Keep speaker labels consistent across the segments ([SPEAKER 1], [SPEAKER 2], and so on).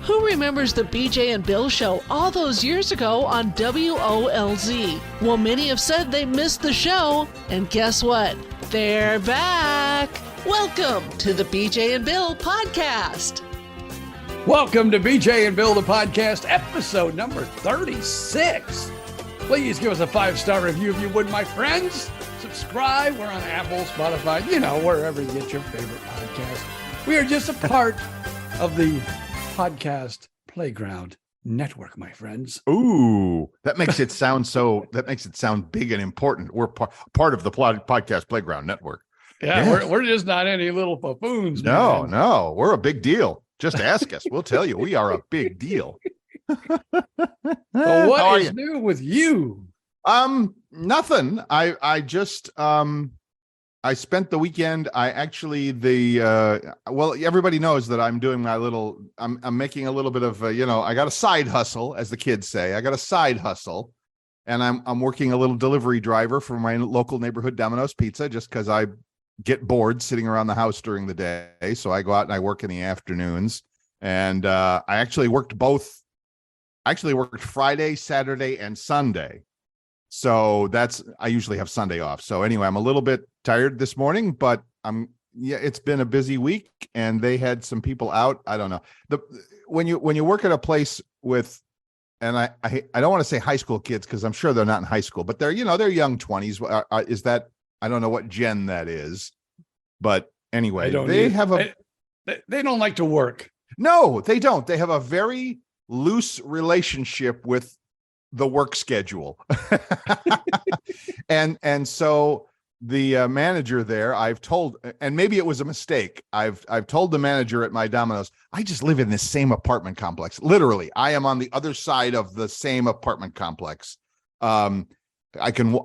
[SPEAKER 1] Who remembers the BJ and Bill show all those years ago on WOLZ? Well, many have said they missed the show, and guess what? They're back. Welcome to the BJ and Bill podcast.
[SPEAKER 2] Welcome to BJ and Bill, the podcast, episode number 36. Please give us a 5-star review if you would, my friends. Subscribe. We're on Apple, Spotify, wherever you get your favorite podcast. We are just a part of the podcast playground network, my friends.
[SPEAKER 3] Ooh, that makes it sound big and important. We're part of the podcast playground network.
[SPEAKER 2] Yeah, yes. We're just not any little buffoons.
[SPEAKER 3] No, we're a big deal. Just ask us. We'll tell you we are a big deal.
[SPEAKER 2] So what is new with you?
[SPEAKER 3] Nothing. I just I spent the weekend. Everybody knows that I'm doing I'm making a little bit of I got a side hustle, as the kids say. I got a side hustle, and I'm working a little delivery driver for my local neighborhood Domino's Pizza, just because I get bored sitting around the house during the day. So I go out and I work in the afternoons. And I actually worked Friday, Saturday, and Sunday. So I usually have Sunday off. So anyway, I'm a little bit tired this morning, but it's been a busy week, and they had some people out. I don't know. When you work at a place with, and I don't want to say high school kids, because I'm sure they're not in high school, but they're young 20s. Is that, I don't know what gen that is, but anyway, they don't like to work. No, they don't. They have a very loose relationship with the work schedule. and so the manager there, I've told, and maybe it was a mistake, I've told the manager at my Domino's, I just live in this same apartment complex. Literally, I am on the other side of the same apartment complex. I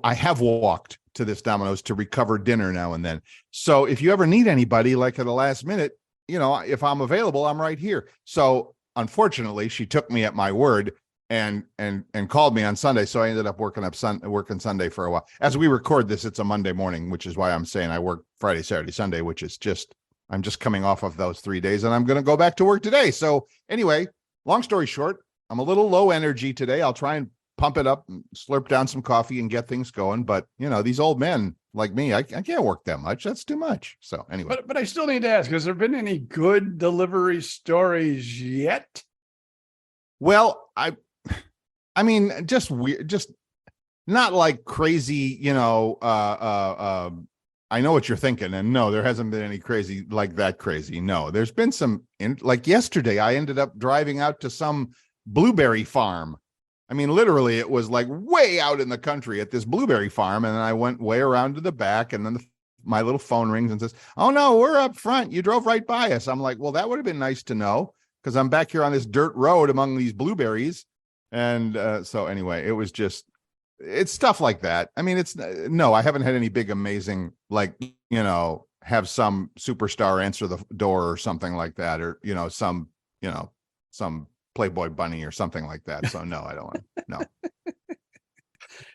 [SPEAKER 3] have walked to this Domino's to recover dinner now and then. So if you ever need anybody, like at the last minute, if I'm available, I'm right here. So unfortunately, she took me at my word and called me on Sunday. So I ended up working Sunday for a while. As we record this, it's a Monday morning, which is why I'm saying I work Friday, Saturday, Sunday, which is I'm just coming off of those 3 days, and I'm going to go back to work today. So anyway, long story short, I'm a little low energy today. I'll try and pump it up and slurp down some coffee and get things going. But these old men like me, I can't work that much. That's too much. So anyway,
[SPEAKER 2] but I still need to ask, has there been any good delivery stories yet?
[SPEAKER 3] Well, I mean, just weird, just not like crazy, I know what you're thinking. And no, there hasn't been any crazy like that crazy. No, there's been some, like yesterday, I ended up driving out to some blueberry farm. I mean, literally, it was like way out in the country at this blueberry farm. And then I went way around to the back, and then my little phone rings and says, "Oh, no, we're up front. You drove right by us." I'm like, well, that would have been nice to know, because I'm back here on this dirt road among these blueberries. And so anyway, it's stuff like that. I mean, I haven't had any big, amazing, like, have some superstar answer the door or something like that, or, some Playboy bunny or something like that. So no, I don't want, no.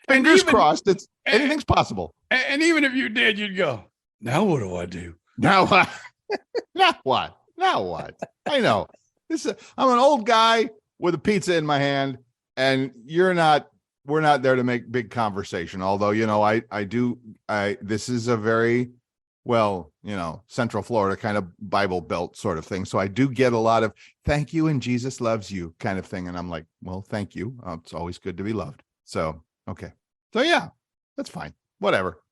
[SPEAKER 3] Fingers crossed. Anything's possible.
[SPEAKER 2] And even if you did, you'd go, now what do I do?
[SPEAKER 3] Now what? Now what? Now what? I know. I'm an old guy with a pizza in my hand, and we're not there to make big conversation. Although, this is a very, Central Florida kind of Bible Belt sort of thing. So I do get a lot of thank you and Jesus loves you kind of thing. And I'm like, well, thank you. It's always good to be loved. So, okay. So yeah, that's fine. Whatever.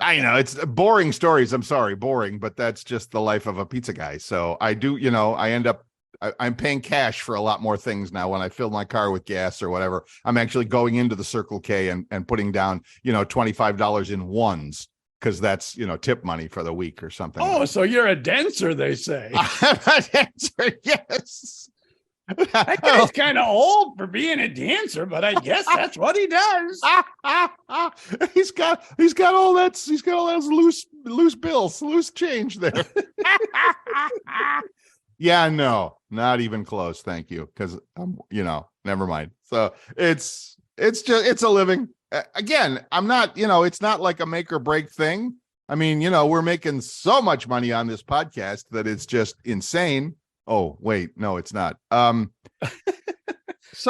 [SPEAKER 3] I know it's boring stories. I'm sorry, boring, but that's just the life of a pizza guy. So I do, I end up, I'm paying cash for a lot more things now. When I fill my car with gas or whatever, I'm actually going into the Circle K and putting down, $25 in ones, because that's, tip money for the week or something.
[SPEAKER 2] Oh, so you're a dancer, they say.
[SPEAKER 3] I'm a dancer, yes.
[SPEAKER 2] That guy's kind of old for being a dancer, but I guess that's what he does.
[SPEAKER 3] He's got all those loose bills, loose change there. Yeah, no, not even close. Thank you. Because never mind. So it's a living. Again, I'm not, it's not like a make or break thing. I mean, we're making so much money on this podcast that it's just insane. Oh, wait, no, it's not. So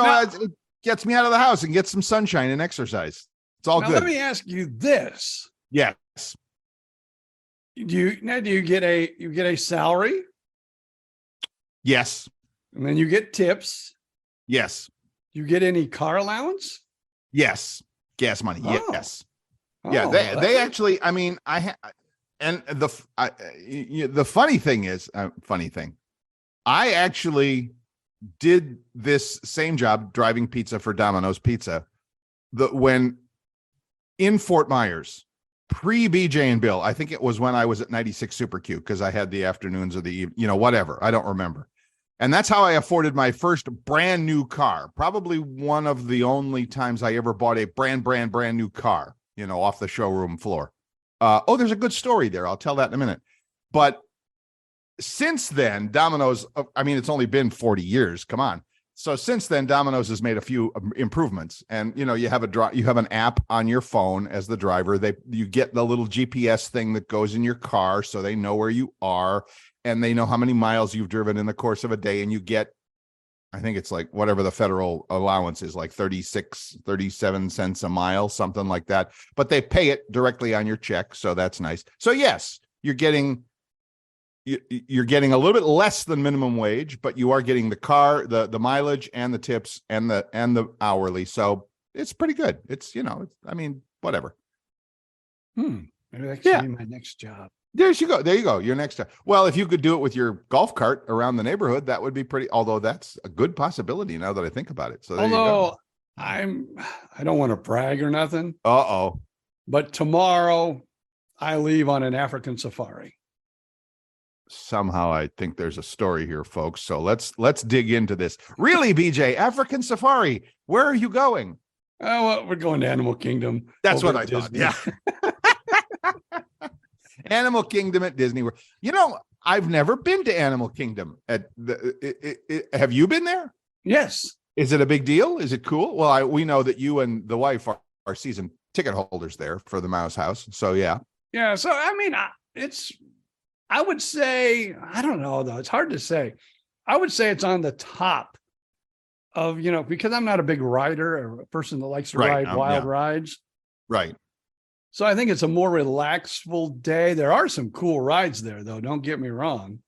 [SPEAKER 2] Now-
[SPEAKER 3] it gets me out of the house and gets some sunshine and exercise. It's all
[SPEAKER 2] Now,
[SPEAKER 3] good.
[SPEAKER 2] let me ask you this.
[SPEAKER 3] Yes.
[SPEAKER 2] Do you get a salary
[SPEAKER 3] Yes.
[SPEAKER 2] and then you get tips?
[SPEAKER 3] Yes.
[SPEAKER 2] You get any car allowance?
[SPEAKER 3] Yes. Gas money.
[SPEAKER 2] Oh.
[SPEAKER 3] Yes. Yeah. They actually, I mean, and the funny thing is, I actually did this same job driving pizza for Domino's Pizza when in Fort Myers, pre BJ and Bill. I think it was when I was at 96 Super Q, because I had the afternoons or the, whatever. I don't remember. And that's how I afforded my first brand new car. Probably one of the only times I ever bought a brand new car, off the showroom floor. There's a good story there. I'll tell that in a minute. But since then, Domino's, I mean, it's only been 40 years. Come on. So since then, Domino's has made a few improvements, and you have an app on your phone as the driver. You get the little GPS thing that goes in your car, so they know where you are, and they know how many miles you've driven in the course of a day, and you get, I think it's like whatever the federal allowance is, like 37 cents a mile, something like that. But they pay it directly on your check, so that's nice. So yes, you're getting a little bit less than minimum wage, but you are getting the car, the mileage, and the tips, and the hourly. So it's pretty good. It's whatever.
[SPEAKER 2] Maybe that should be my next job.
[SPEAKER 3] There you go. Your next job. Well, if you could do it with your golf cart around the neighborhood, that would be pretty. Although that's a good possibility now that I think about it. So there you go.
[SPEAKER 2] I don't want to brag or nothing. But tomorrow I leave on an African safari.
[SPEAKER 3] Somehow I think there's a story here, folks. So let's dig into this. Really, BJ, African safari. Where are you going?
[SPEAKER 2] Oh, well, we're going to Animal Kingdom.
[SPEAKER 3] That's what I thought. Yeah. Animal Kingdom at Disney World. I've never been to Animal Kingdom. Have you been there?
[SPEAKER 2] Yes.
[SPEAKER 3] Is it a big deal? Is it cool? Well, we know that you and the wife are season ticket holders there for the Mouse House. So yeah.
[SPEAKER 2] Yeah. So I mean, I would say, I don't know though. It's hard to say. I would say it's on the top of, because I'm not a big rider or a person that likes to ride wild rides.
[SPEAKER 3] Right.
[SPEAKER 2] So I think it's a more relaxful day. There are some cool rides there though. Don't get me wrong.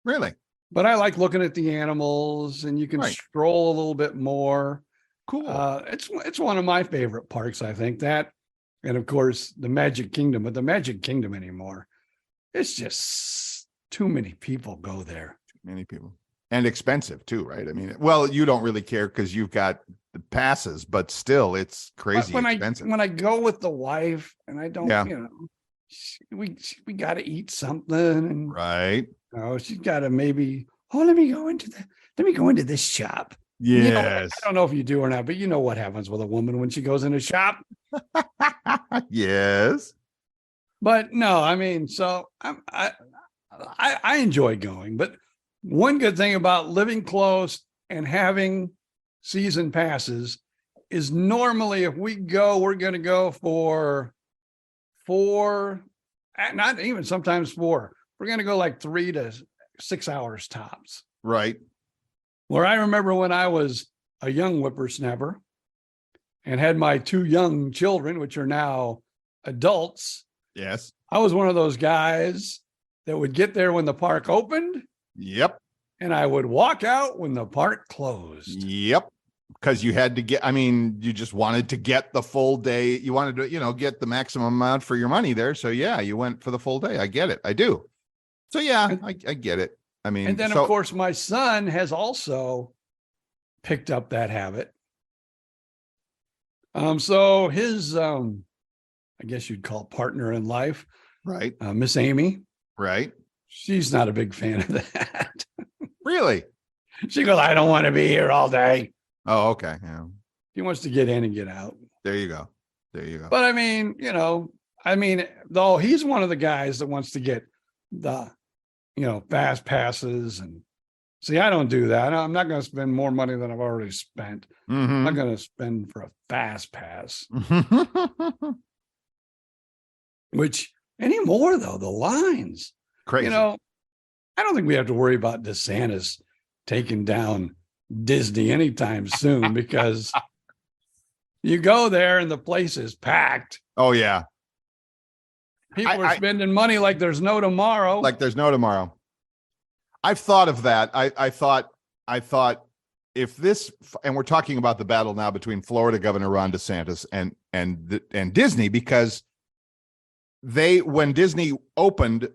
[SPEAKER 3] Really?
[SPEAKER 2] But I like looking at the animals, and you can stroll a little bit more.
[SPEAKER 3] Cool.
[SPEAKER 2] It's one of my favorite parks, I think, that. And of course the Magic Kingdom, but the Magic Kingdom anymore, it's just too many people go there.
[SPEAKER 3] Too many people. And expensive too, right? I mean, well, you don't really care because you've got the passes, but still it's crazy expensive.
[SPEAKER 2] When I go with the wife and I don't, we got to eat something, and
[SPEAKER 3] right.
[SPEAKER 2] She's got to maybe, let me go into this shop.
[SPEAKER 3] Yes.
[SPEAKER 2] I don't know if you do or not, but you know what happens with a woman when she goes in a shop.
[SPEAKER 3] Yes.
[SPEAKER 2] But no, I mean, so I enjoy going, but one good thing about living close and having season passes is normally if we go, we're going to go for 4, not even sometimes 4. We're going to go like 3 to 6 hours tops.
[SPEAKER 3] Right.
[SPEAKER 2] Where I remember when I was a young whippersnapper and had my 2 young children, which are now adults.
[SPEAKER 3] Yes.
[SPEAKER 2] I was one of those guys that would get there when the park opened.
[SPEAKER 3] Yep.
[SPEAKER 2] And I would walk out when the park closed.
[SPEAKER 3] Yep. Because you had to you just wanted to get the full day. You wanted to, get the maximum amount for your money there. So yeah, you went for the full day. I get it. I do. So yeah, I get it. I mean,
[SPEAKER 2] and then of course my son has also picked up that habit. So his, I guess you'd call partner in life,
[SPEAKER 3] right?
[SPEAKER 2] Miss Amy,
[SPEAKER 3] right?
[SPEAKER 2] She's not a big fan of that.
[SPEAKER 3] Really?
[SPEAKER 2] She goes, I don't want to be here all day.
[SPEAKER 3] Oh, okay. Yeah.
[SPEAKER 2] He wants to get in and get out.
[SPEAKER 3] There you go.
[SPEAKER 2] But I mean, though he's one of the guys that wants to get the, fast passes, and see, I don't do that. I'm not going to spend more money than I've already spent.
[SPEAKER 3] Mm-hmm.
[SPEAKER 2] I'm not going to spend for a fast pass. Which anymore though, the lines,
[SPEAKER 3] crazy.
[SPEAKER 2] I don't think we have to worry about DeSantis taking down Disney anytime soon because you go there and the place is packed.
[SPEAKER 3] Oh yeah.
[SPEAKER 2] People are spending money like there's no tomorrow.
[SPEAKER 3] Like there's no tomorrow. I've thought of that. I thought if this, and we're talking about the battle now between Florida Governor Ron DeSantis and Disney, because when Disney opened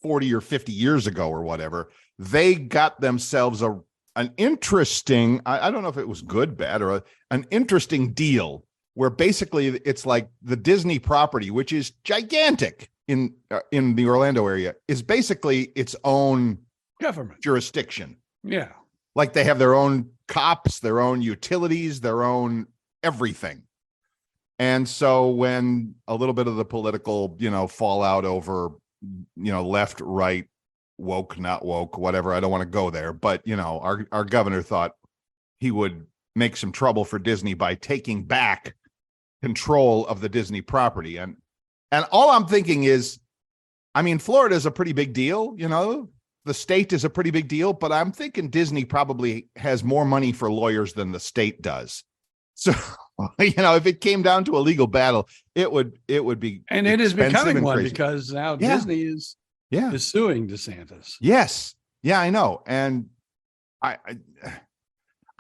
[SPEAKER 3] 40 or 50 years ago or whatever, they got themselves an interesting, I don't know if it was good, bad, or an interesting deal where basically it's like the Disney property, which is gigantic in the Orlando area, is basically its own
[SPEAKER 2] government
[SPEAKER 3] jurisdiction.
[SPEAKER 2] Yeah.
[SPEAKER 3] Like they have their own cops, their own utilities, their own everything. And so when a little bit of the political, fallout over, left, right, woke, not woke, whatever, I don't want to go there, but our governor thought he would make some trouble for Disney by taking back control of the Disney property. And all I'm thinking is, I mean, Florida is a pretty big deal, the state is a pretty big deal, but I'm thinking Disney probably has more money for lawyers than the state does. So, if it came down to a legal battle, it would be,
[SPEAKER 2] and it is becoming one
[SPEAKER 3] crazy.
[SPEAKER 2] Because now Disney is suing DeSantis.
[SPEAKER 3] Yes. Yeah, I know. And I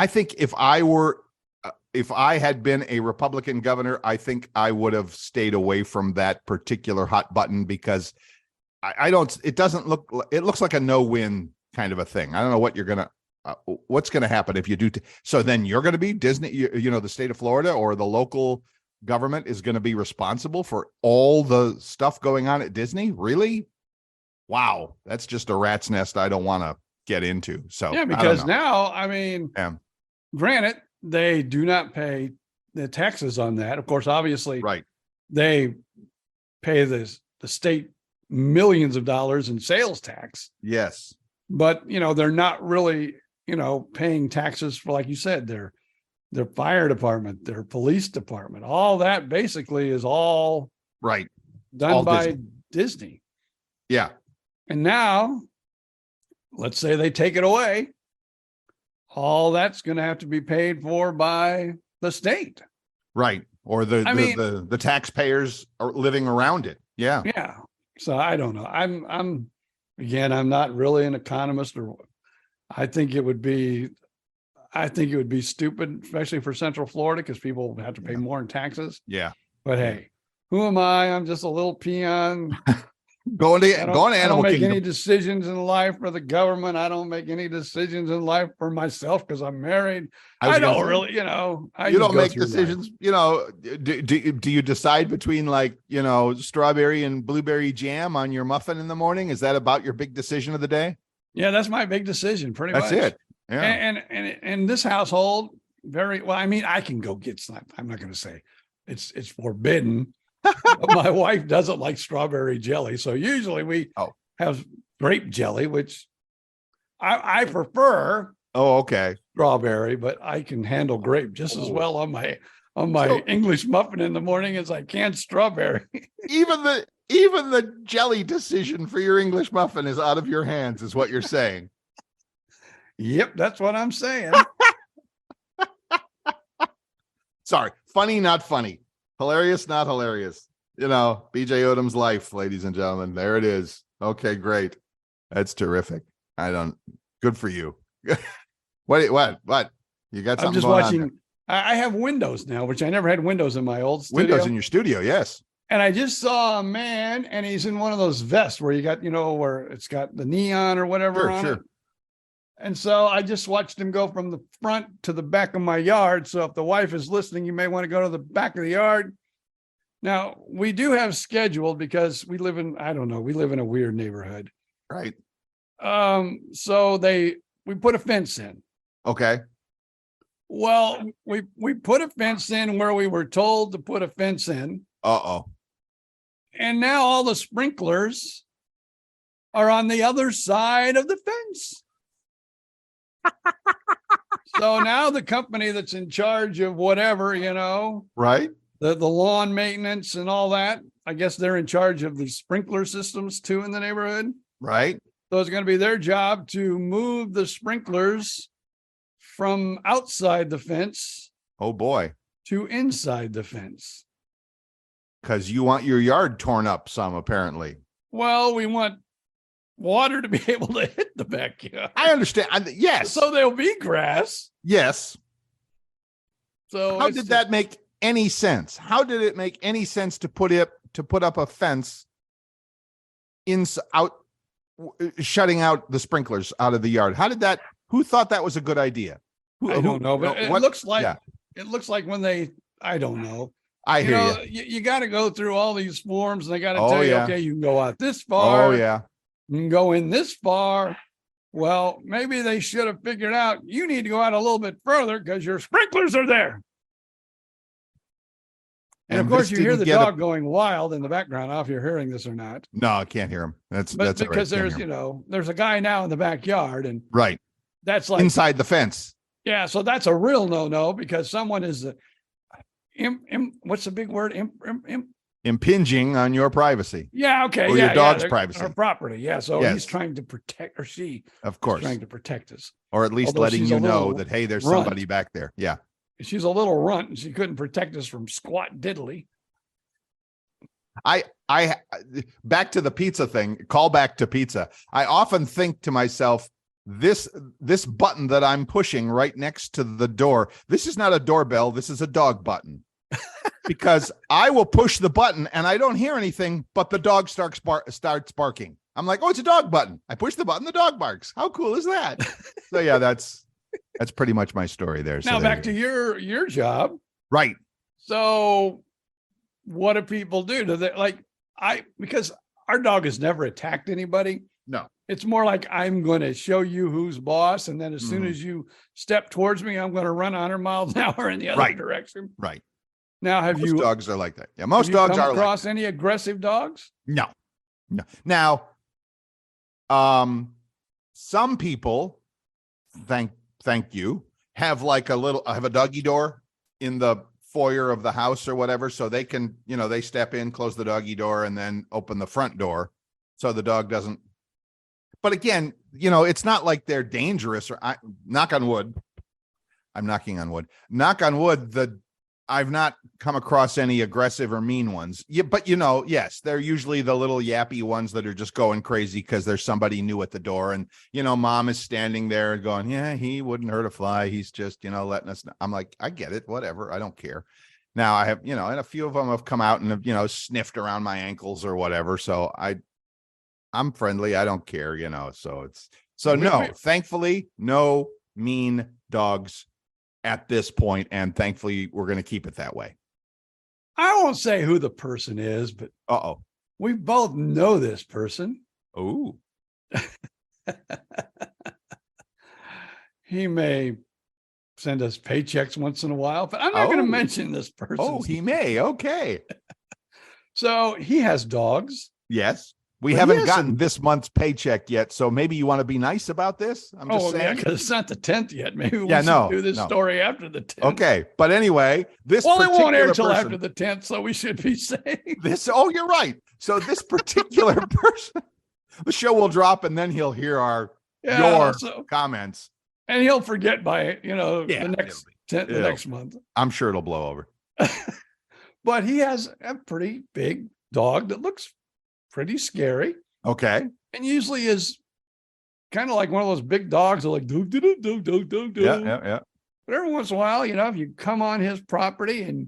[SPEAKER 3] think if I had been a Republican governor, I think I would have stayed away from that particular hot button because it looks like a no-win kind of a thing. I don't know what's going to happen if you do. So then you're going to be Disney, the state of Florida or the local government is going to be responsible for all the stuff going on at Disney. Really? Wow. That's just a rat's nest I don't want to get into. So
[SPEAKER 2] yeah, because now, granted, they do not pay the taxes on that. Of course, obviously,
[SPEAKER 3] right.
[SPEAKER 2] They pay the state millions of dollars in sales tax.
[SPEAKER 3] Yes.
[SPEAKER 2] But, they're not really, paying taxes for, like you said, their fire department, their police department, all that basically is all
[SPEAKER 3] right
[SPEAKER 2] done all by Disney.
[SPEAKER 3] Yeah.
[SPEAKER 2] And now, let's say they take it away. All that's going to have to be paid for by the state.
[SPEAKER 3] Right. Or the taxpayers are living around it. Yeah.
[SPEAKER 2] Yeah. So I don't know. I'm not really an economist, or I think it would be stupid, especially for Central Florida, because people have to pay more in taxes.
[SPEAKER 3] Yeah.
[SPEAKER 2] But hey, who am I? I'm just a little peon.
[SPEAKER 3] Going to Animal
[SPEAKER 2] Kingdom. I don't make
[SPEAKER 3] Kingdom.
[SPEAKER 2] any decisions in life for the government. I don't make any decisions in life for myself because I'm married. I don't really, you don't
[SPEAKER 3] make decisions. Do you decide between strawberry and blueberry jam on your muffin in the morning? Is that about your big decision of the day?
[SPEAKER 2] Yeah, that's my big decision. Pretty much.
[SPEAKER 3] That's it. Yeah.
[SPEAKER 2] And this household, very well. I mean, I can go get some. I'm not going to say it's forbidden. But my wife doesn't like strawberry jelly, so usually we have grape jelly, which I prefer.
[SPEAKER 3] Oh, okay.
[SPEAKER 2] Strawberry, but I can handle grape just as well on my English muffin in the morning as I can strawberry.
[SPEAKER 3] even the jelly decision for your English muffin is out of your hands, is what you're saying.
[SPEAKER 2] Yep, that's what I'm saying.
[SPEAKER 3] Sorry, funny, not funny. Hilarious, not hilarious. BJ Odom's life, ladies and gentlemen. There it is. Okay, great. That's terrific. Good for you. What? You got something?
[SPEAKER 2] I'm just watching. I have windows now, which I never had windows in my old studio.
[SPEAKER 3] Windows in your studio, yes.
[SPEAKER 2] And I just saw a man, and he's in one of those vests where you got, where it's got the neon or whatever on it. And so I just watched him go from the front to the back of my yard. So if the wife is listening, you may want to go to the back of the yard. Now, we do have scheduled because we live in a weird neighborhood.
[SPEAKER 3] Right.
[SPEAKER 2] So we put a fence in.
[SPEAKER 3] Okay.
[SPEAKER 2] Well, we put a fence in where we were told to put a fence in.
[SPEAKER 3] Uh-oh.
[SPEAKER 2] And now all the sprinklers are on the other side of the fence. So now the company that's in charge of whatever,
[SPEAKER 3] right,
[SPEAKER 2] the lawn maintenance and all that, I guess they're in charge of the sprinkler systems too in the neighborhood.
[SPEAKER 3] Right.
[SPEAKER 2] So it's going to be their job to move the sprinklers from outside the fence
[SPEAKER 3] Oh boy.
[SPEAKER 2] to inside the fence.
[SPEAKER 3] Because you want your yard torn up some, apparently.
[SPEAKER 2] Well, we want water to be able to hit the backyard.
[SPEAKER 3] I understand. Yes.
[SPEAKER 2] So there'll be grass.
[SPEAKER 3] Yes.
[SPEAKER 2] So
[SPEAKER 3] How did that make any sense? How did it make any sense to put up a fence shutting out the sprinklers out of the yard? Who thought that was a good idea?
[SPEAKER 2] I don't know, but it looks like
[SPEAKER 3] yeah.
[SPEAKER 2] it looks like when I don't know.
[SPEAKER 3] I hear
[SPEAKER 2] You got to go through all these forms, and they got to
[SPEAKER 3] Oh,
[SPEAKER 2] tell you,
[SPEAKER 3] yeah.
[SPEAKER 2] okay, you can go out this far.
[SPEAKER 3] Oh yeah.
[SPEAKER 2] You can go in this far. Well, maybe they should have figured out you need to go out a little bit further because your sprinklers are there. And of course,
[SPEAKER 3] this
[SPEAKER 2] you hear
[SPEAKER 3] didn't
[SPEAKER 2] the
[SPEAKER 3] get
[SPEAKER 2] dog going wild in the background. I don't know if you're hearing this or not.
[SPEAKER 3] No, I can't hear him. That's
[SPEAKER 2] But
[SPEAKER 3] all right.
[SPEAKER 2] because
[SPEAKER 3] Can't
[SPEAKER 2] there's,
[SPEAKER 3] hear him.
[SPEAKER 2] there's a guy now in the backyard, and
[SPEAKER 3] right
[SPEAKER 2] that's like,
[SPEAKER 3] inside the fence.
[SPEAKER 2] yeah, so that's a real no-no because someone is, what's the big word?
[SPEAKER 3] Impinging on your privacy,
[SPEAKER 2] Yeah, okay.
[SPEAKER 3] Or
[SPEAKER 2] yeah,
[SPEAKER 3] your dog's
[SPEAKER 2] they're-
[SPEAKER 3] privacy.
[SPEAKER 2] Or property. Yeah. So
[SPEAKER 3] Yes.
[SPEAKER 2] he's trying to protect, or she
[SPEAKER 3] of
[SPEAKER 2] is
[SPEAKER 3] course,
[SPEAKER 2] trying to protect us.
[SPEAKER 3] or at least
[SPEAKER 2] although
[SPEAKER 3] letting
[SPEAKER 2] she's a
[SPEAKER 3] you know
[SPEAKER 2] little
[SPEAKER 3] that, hey, there's
[SPEAKER 2] runt.
[SPEAKER 3] somebody back there. Yeah.
[SPEAKER 2] She's a little runt and she couldn't protect us from squat diddly.
[SPEAKER 3] I back to the pizza thing, call back to pizza. I often think to myself, this button that I'm pushing right next to the door, this is not a doorbell, this is a dog button. Because I will push the button and I don't hear anything, but the dog starts barking. I'm like, oh, it's a dog button. I push the button, the dog barks. How cool is that? So yeah, that's pretty much my story there. So
[SPEAKER 2] Now
[SPEAKER 3] there
[SPEAKER 2] back
[SPEAKER 3] you
[SPEAKER 2] to
[SPEAKER 3] go.
[SPEAKER 2] your job.
[SPEAKER 3] Right.
[SPEAKER 2] So what do people do? Do they because our dog has never attacked anybody.
[SPEAKER 3] No.
[SPEAKER 2] It's more like I'm going to show you who's boss. And then as soon
[SPEAKER 3] Mhm.
[SPEAKER 2] as you step towards me, I'm going to run 100 miles an hour in the other
[SPEAKER 3] Right.
[SPEAKER 2] direction.
[SPEAKER 3] Right.
[SPEAKER 2] Now, have
[SPEAKER 3] Most
[SPEAKER 2] you
[SPEAKER 3] dogs are like that. Yeah,
[SPEAKER 2] have
[SPEAKER 3] most
[SPEAKER 2] you
[SPEAKER 3] dogs
[SPEAKER 2] come
[SPEAKER 3] are like
[SPEAKER 2] across any aggressive dogs?
[SPEAKER 3] No. Now, some people, thank you, have like have a doggy door in the foyer of the house or whatever, so they can, they step in, close the doggy door, and then open the front door, so the dog doesn't. But again, it's not like they're dangerous. Or knock on wood. I'm knocking on wood. Knock on wood. I've not come across any aggressive or mean ones. Yeah, but yes, they're usually the little yappy ones that are just going crazy because there's somebody new at the door, and mom is standing there going, yeah, he wouldn't hurt a fly. He's just letting us know. I'm like, I get it, whatever. I don't care. Now I have and a few of them have come out and have sniffed around my ankles or whatever. So I'm friendly. I don't care. No. Thankfully, no mean dogs at this point, and thankfully we're going to keep it that way.
[SPEAKER 2] I won't say who the person is, but we both know this person.
[SPEAKER 3] Oh,
[SPEAKER 2] He may send us paychecks once in a while, but I'm not going to mention this person.
[SPEAKER 3] Oh, he may. Okay.
[SPEAKER 2] So he has dogs.
[SPEAKER 3] Yes. We
[SPEAKER 2] But
[SPEAKER 3] haven't
[SPEAKER 2] yes,
[SPEAKER 3] gotten
[SPEAKER 2] and-
[SPEAKER 3] this month's paycheck yet, so maybe you want to be nice about this. I'm just
[SPEAKER 2] Yeah,
[SPEAKER 3] saying.
[SPEAKER 2] because it's not the 10th yet. Maybe we
[SPEAKER 3] Yeah,
[SPEAKER 2] should
[SPEAKER 3] no,
[SPEAKER 2] do this
[SPEAKER 3] no.
[SPEAKER 2] story after the 10th.
[SPEAKER 3] Okay, but anyway, this
[SPEAKER 2] Well, it won't air
[SPEAKER 3] particular
[SPEAKER 2] until
[SPEAKER 3] person-
[SPEAKER 2] after the 10th, so we should be safe.
[SPEAKER 3] You're right. So this particular person, the show will drop, and then he'll hear your comments.
[SPEAKER 2] And he'll forget by the
[SPEAKER 3] it'll
[SPEAKER 2] next month.
[SPEAKER 3] I'm sure it'll blow over.
[SPEAKER 2] But he has a pretty big dog that looks pretty scary,
[SPEAKER 3] Okay.
[SPEAKER 2] and usually is kind of like one of those big dogs that like do do do do do do do.
[SPEAKER 3] Yeah.
[SPEAKER 2] But every once in a while, if you come on his property and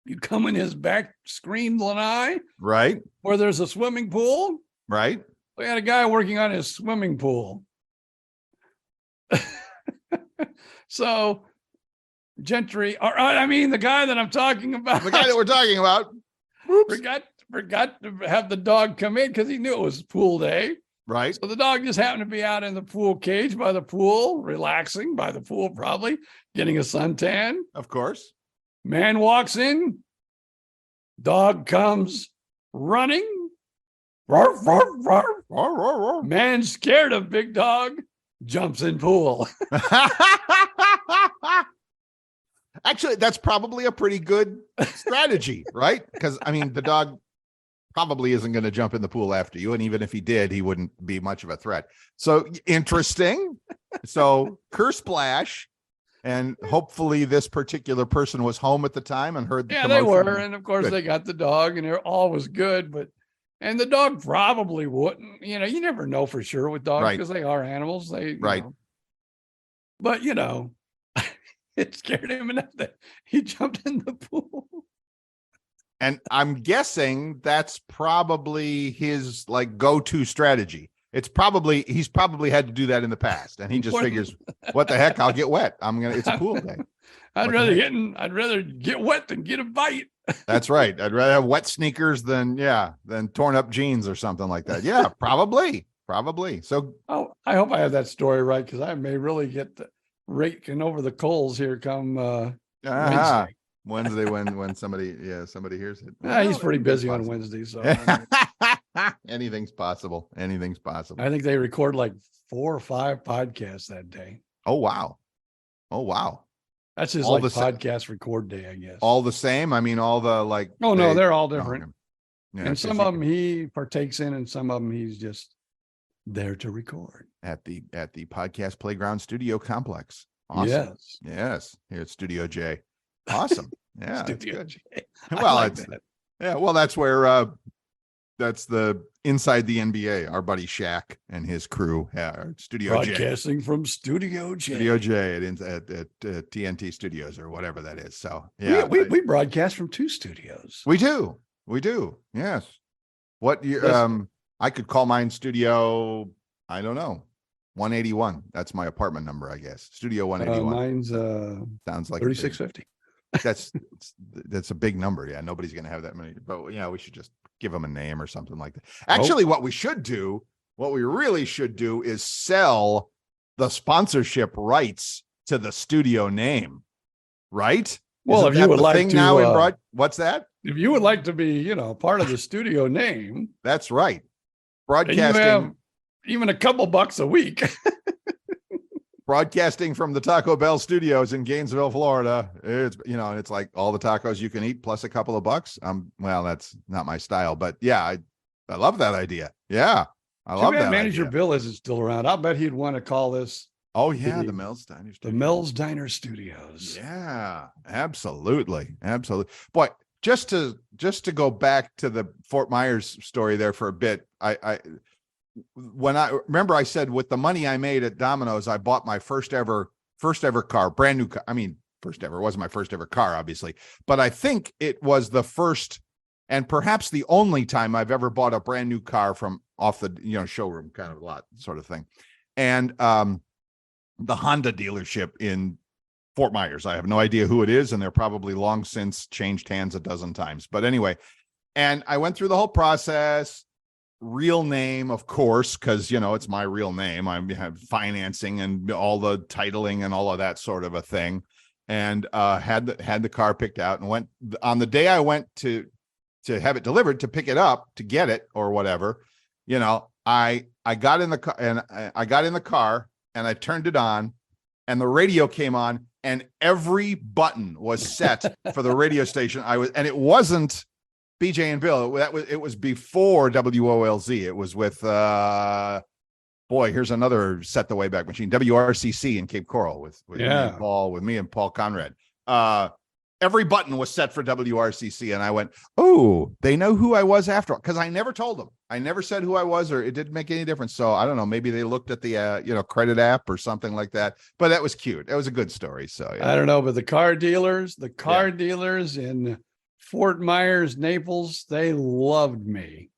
[SPEAKER 2] you come in his back screen lanai
[SPEAKER 3] Right.
[SPEAKER 2] where there's a swimming pool,
[SPEAKER 3] Right.
[SPEAKER 2] we had a guy working on his swimming pool. So Gentry, or I mean the guy that I'm talking about,
[SPEAKER 3] The guy that we're talking about. Oops.
[SPEAKER 2] forgot to have the dog come in because he knew it was pool day.
[SPEAKER 3] Right.
[SPEAKER 2] So the dog just happened to be out in the pool cage by the pool, relaxing by the pool, probably getting a suntan.
[SPEAKER 3] Of course.
[SPEAKER 2] Man walks in, dog comes running. Roar, roar, roar.
[SPEAKER 3] Roar, roar, roar.
[SPEAKER 2] Man scared of big dog, jumps in pool.
[SPEAKER 3] Actually, that's probably a pretty good strategy, right? Because the dog probably isn't going to jump in the pool after you. And even if he did, he wouldn't be much of a threat. So interesting. So Kersplash, and hopefully this particular person was home at the time and heard the
[SPEAKER 2] Yeah, they
[SPEAKER 3] commotion.
[SPEAKER 2] were. And of course
[SPEAKER 3] Good.
[SPEAKER 2] they got the dog and all was good, and the dog probably wouldn't, you never know for sure with dogs
[SPEAKER 3] Right.
[SPEAKER 2] because they are animals.
[SPEAKER 3] Right.
[SPEAKER 2] But it scared him enough that he jumped in the pool.
[SPEAKER 3] And I'm guessing that's probably his like go-to strategy. He's probably had to do that in the past, and he just figures, what the heck? I'll get wet. It's a pool day.
[SPEAKER 2] I'd rather get wet than get a bite.
[SPEAKER 3] That's right. I'd rather have wet sneakers than torn up jeans or something like that. Yeah, probably. So,
[SPEAKER 2] I hope I have that story right, because I may really get raking over the coals here come
[SPEAKER 3] Wednesday when somebody hears it.
[SPEAKER 2] he's pretty busy on Wednesday, so
[SPEAKER 3] anything's possible.
[SPEAKER 2] I think they record like 4 or 5 podcasts that day.
[SPEAKER 3] Oh wow.
[SPEAKER 2] That's his
[SPEAKER 3] All
[SPEAKER 2] like
[SPEAKER 3] the
[SPEAKER 2] podcast record day, I guess.
[SPEAKER 3] All the same. I mean, all the like.
[SPEAKER 2] Oh no, they're all different.
[SPEAKER 3] Yeah,
[SPEAKER 2] and some of them he partakes in, and some of them he's just there to record
[SPEAKER 3] at the Podcast Playground Studio Complex. Awesome. Yes. Here at Studio J. Awesome. Yeah.
[SPEAKER 2] Studio J.
[SPEAKER 3] Well,
[SPEAKER 2] like that.
[SPEAKER 3] Yeah. Well, that's where that's the inside the NBA. Our buddy Shaq and his crew are Studio
[SPEAKER 2] Broadcasting from Studio J.
[SPEAKER 3] Studio J at TNT Studios or whatever that is. So yeah,
[SPEAKER 2] we broadcast from 2 studios.
[SPEAKER 3] We do. Yes. What you I could call mine Studio, I don't know, 181. That's my apartment number, I guess. Studio 181.
[SPEAKER 2] Mine's
[SPEAKER 3] sounds like
[SPEAKER 2] 3650.
[SPEAKER 3] That's a big number. Yeah, nobody's going to have that many. But we should just give them a name or something like that. Actually, what we really should do is sell the sponsorship rights to the studio name, right?
[SPEAKER 2] Well, if you would like to
[SPEAKER 3] now what's that?
[SPEAKER 2] If you would like to be, part of the studio name,
[SPEAKER 3] that's right.
[SPEAKER 2] Broadcasting, you have even a couple bucks a week.
[SPEAKER 3] Broadcasting from the Taco Bell studios in Gainesville, Florida. It's it's like all the tacos you can eat plus a couple of bucks. Well, that's not my style, but yeah, I love that idea. Yeah, I love that.
[SPEAKER 2] Manager Bill isn't still around. I'll bet he'd want to call this.
[SPEAKER 3] Oh yeah, the Mel's Diner Studios.
[SPEAKER 2] The Mel's Diner Studios.
[SPEAKER 3] Yeah, absolutely. Boy, just to go back to the Fort Myers story there for a bit. When I remember, I said with the money I made at Domino's, I bought my first ever car, brand new car. I mean, first ever. It wasn't my first ever car, obviously, but I think it was the first and perhaps the only time I've ever bought a brand new car from off the showroom kind of lot sort of thing. And the Honda dealership in Fort Myers. I have no idea who it is, and they're probably long since changed hands a dozen times. But anyway, and I went through the whole process. Real name, of course, because it's my real name. I have financing and all the titling and all of that sort of a thing, and had the car picked out and went on the day I went to have it delivered, to pick it up, to get it or whatever. I got in the car and I turned it on, and the radio came on, and every button was set for the radio station and it wasn't BJ and Bill. It was before WOLZ. It was with here's another set the Wayback Machine, WRCC in Cape Coral with me and Paul Conrad. Every button was set for WRCC, and I went, oh, they know who I was after all, because I never told them. I never said who I was, or it didn't make any difference. So I don't know. Maybe they looked at the credit app or something like that. But that was cute. That was a good story. So yeah.
[SPEAKER 2] I don't know, but the car dealers in Fort Myers, Naples, they loved me.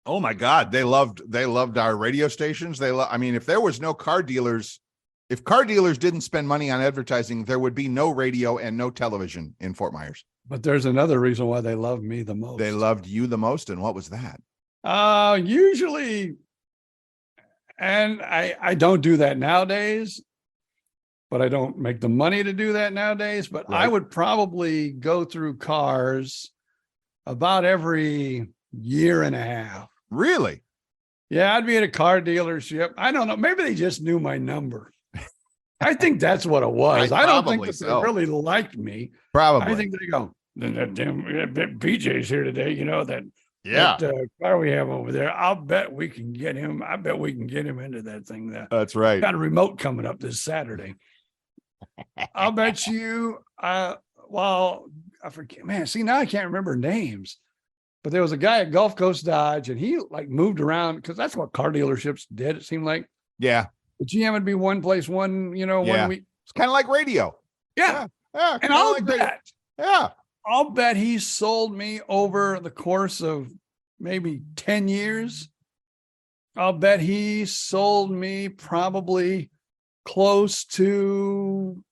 [SPEAKER 3] Oh my God, they loved our radio stations. If there was no car dealers. If car dealers didn't spend money on advertising, there would be no radio and no television in Fort Myers.
[SPEAKER 2] But there's another reason why they loved me the most.
[SPEAKER 3] They loved you the most. And what was that?
[SPEAKER 2] Usually, and I don't do that nowadays, but I don't make the money to do that nowadays. But right. I would probably go through cars about every year and a half.
[SPEAKER 3] Really?
[SPEAKER 2] Yeah, I'd be at a car dealership. I don't know. Maybe they just knew my number. I think that's what it was. I don't think that they really liked me.
[SPEAKER 3] Probably.
[SPEAKER 2] I think they go, that damn BJ's here today, that
[SPEAKER 3] Yeah,
[SPEAKER 2] That car we have over there. I'll bet we can get him. I bet we can get him into that thing. That
[SPEAKER 3] that's right.
[SPEAKER 2] got a remote coming up this Saturday. I'll bet you. Well, I forget. Man, see now I can't remember names. But there was a guy at Gulf Coast Dodge, and he like moved around because that's what car dealerships did. It seemed like
[SPEAKER 3] Yeah,
[SPEAKER 2] the GM would be one place, one
[SPEAKER 3] Yeah.
[SPEAKER 2] 1 week.
[SPEAKER 3] it's kind of like radio.
[SPEAKER 2] Yeah,
[SPEAKER 3] Yeah,
[SPEAKER 2] and
[SPEAKER 3] kinda
[SPEAKER 2] I'll
[SPEAKER 3] like radio.
[SPEAKER 2] bet.
[SPEAKER 3] Yeah,
[SPEAKER 2] I'll bet he sold me over the course of maybe 10 years. I'll bet he sold me probably close to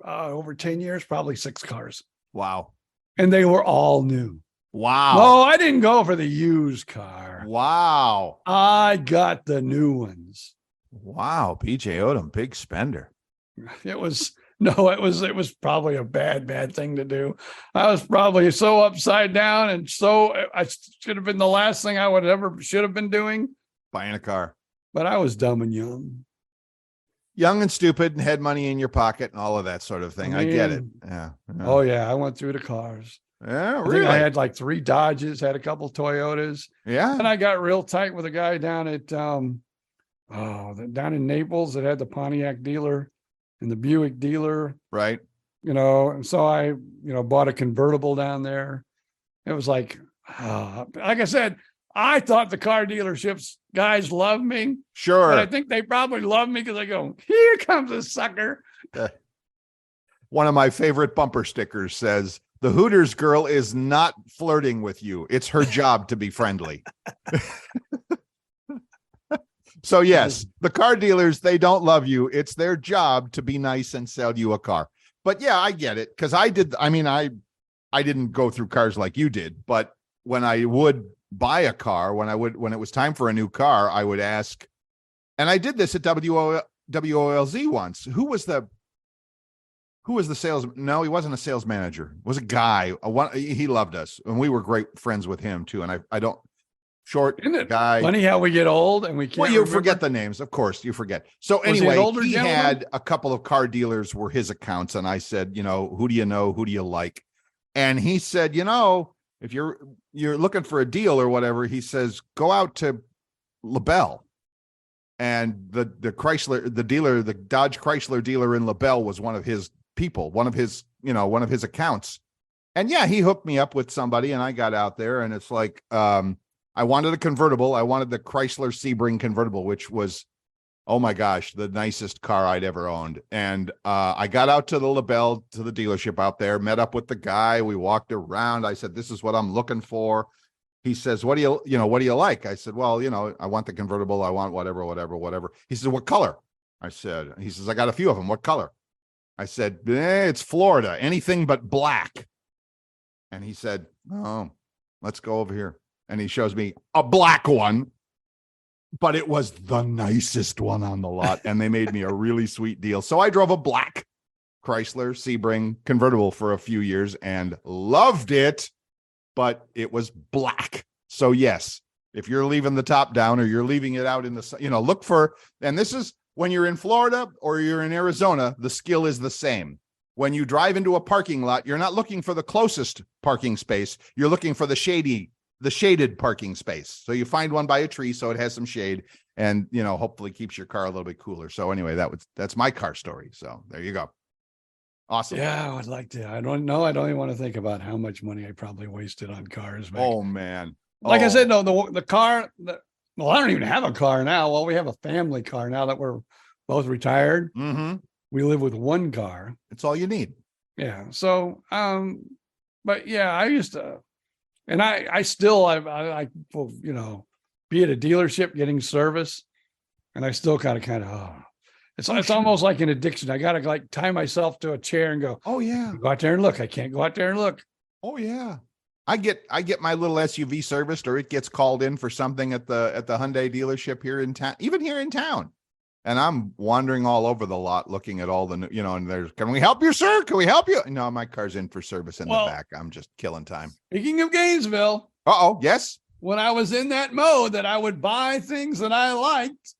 [SPEAKER 2] over 10 years, probably 6 cars.
[SPEAKER 3] wow,
[SPEAKER 2] And they were all new.
[SPEAKER 3] wow,
[SPEAKER 2] No, I didn't go for the used car.
[SPEAKER 3] wow,
[SPEAKER 2] I got the new ones.
[SPEAKER 3] wow. BJ Odom, big spender.
[SPEAKER 2] It was probably a bad thing to do. I was probably so upside down, and so I should have been the last thing I should have been doing.
[SPEAKER 3] Buying a car,
[SPEAKER 2] But I was dumb and young.
[SPEAKER 3] young and stupid, and had money in your pocket, and all of that sort of thing. I get it.
[SPEAKER 2] Man.
[SPEAKER 3] Yeah.
[SPEAKER 2] Oh yeah, I went through the cars.
[SPEAKER 3] Yeah,
[SPEAKER 2] I think
[SPEAKER 3] really.
[SPEAKER 2] I had like 3 Dodges, had a couple Toyotas,
[SPEAKER 3] Yeah.
[SPEAKER 2] and I got real tight with a guy down at down in Naples that had the Pontiac dealer and the Buick dealer,
[SPEAKER 3] Right.
[SPEAKER 2] and so I bought a convertible down there. It was like I said, I thought the car dealerships guys loved me,
[SPEAKER 3] Sure.
[SPEAKER 2] but I think they probably love me because I go, here comes a sucker.
[SPEAKER 3] One of my favorite bumper stickers says, "The Hooters girl is not flirting with you. It's her job to be friendly." So yes, the car dealers, they don't love you. It's their job to be nice and sell you a car. But yeah, I get it. Because I didn't go through cars like you did, but when I would buy a car, when it was time for a new car, I would ask, and I did this at WOLZ once. Who was the sales? No, he wasn't a sales manager. It was a guy. He loved us, and we were great friends with him too. And I don't short
[SPEAKER 2] Isn't it
[SPEAKER 3] guy.
[SPEAKER 2] funny how we get old and we can't
[SPEAKER 3] Well, you
[SPEAKER 2] remember?
[SPEAKER 3] forget the names, of course. You forget. So
[SPEAKER 2] Was he an
[SPEAKER 3] anyway,
[SPEAKER 2] older
[SPEAKER 3] he
[SPEAKER 2] gentleman?
[SPEAKER 3] had a couple of car dealers were his accounts, and I said, who do you know? Who do you like? And he said, if you're looking for a deal or whatever, he says, go out to LaBelle. And the Chrysler, the dealer, the Dodge Chrysler dealer in LaBelle was one of his people, one of his accounts. And yeah, he hooked me up with somebody, and I got out there, and it's like, I wanted a convertible. I wanted the Chrysler Sebring convertible, which was, oh my gosh, the nicest car I'd ever owned. And I got out to the LaBelle, to the dealership out there, met up with the guy. We walked around. I said, this is what I'm looking for. He says, what do you like? I said, well, I want the convertible. I want whatever. He said, what color? He says, I got a few of them. What color? I said, it's Florida, anything but black. And he said, oh, let's go over here. And he shows me a black one, but it was the nicest one on the lot. And they made me a really sweet deal. So I drove a black Chrysler Sebring convertible for a few years and loved it, but it was black. So yes, if you're leaving the top down or you're leaving it out in the, look for, and this is when you're in Florida or you're in Arizona, the skill is the same. When you drive into a parking lot, you're not looking for the closest parking space. You're looking for the shaded parking space. So you find one by a tree so it has some shade and, hopefully keeps your car a little bit cooler. So anyway, that's my car story. So there you go. Awesome.
[SPEAKER 2] Yeah, I would like to. I don't know. I don't even want to think about how much money I probably wasted on cars.
[SPEAKER 3] Oh man.
[SPEAKER 2] Like I said, no, the car, well, I don't even have a car now. Well, we have a family car now that we're both retired.
[SPEAKER 3] Mm-hmm.
[SPEAKER 2] We live with one car.
[SPEAKER 3] It's all you need.
[SPEAKER 2] Yeah. So, but yeah, I used to, and I still, I be at a dealership getting service, and I still kind of, it's almost like an addiction. I got to like tie myself to a chair and go,
[SPEAKER 3] oh yeah,
[SPEAKER 2] go out there and look. I can't go out there and look.
[SPEAKER 3] Oh yeah. I get my little SUV serviced, or it gets called in for something at the Hyundai dealership here in town, even here in town. And I'm wandering all over the lot looking at all the, and there's, can we help you, sir? Can we help you? No, my car's in for service in the back. I'm just killing time.
[SPEAKER 2] Speaking of Gainesville.
[SPEAKER 3] Uh-oh. Yes.
[SPEAKER 2] When I was in that mode that I would buy things that I liked.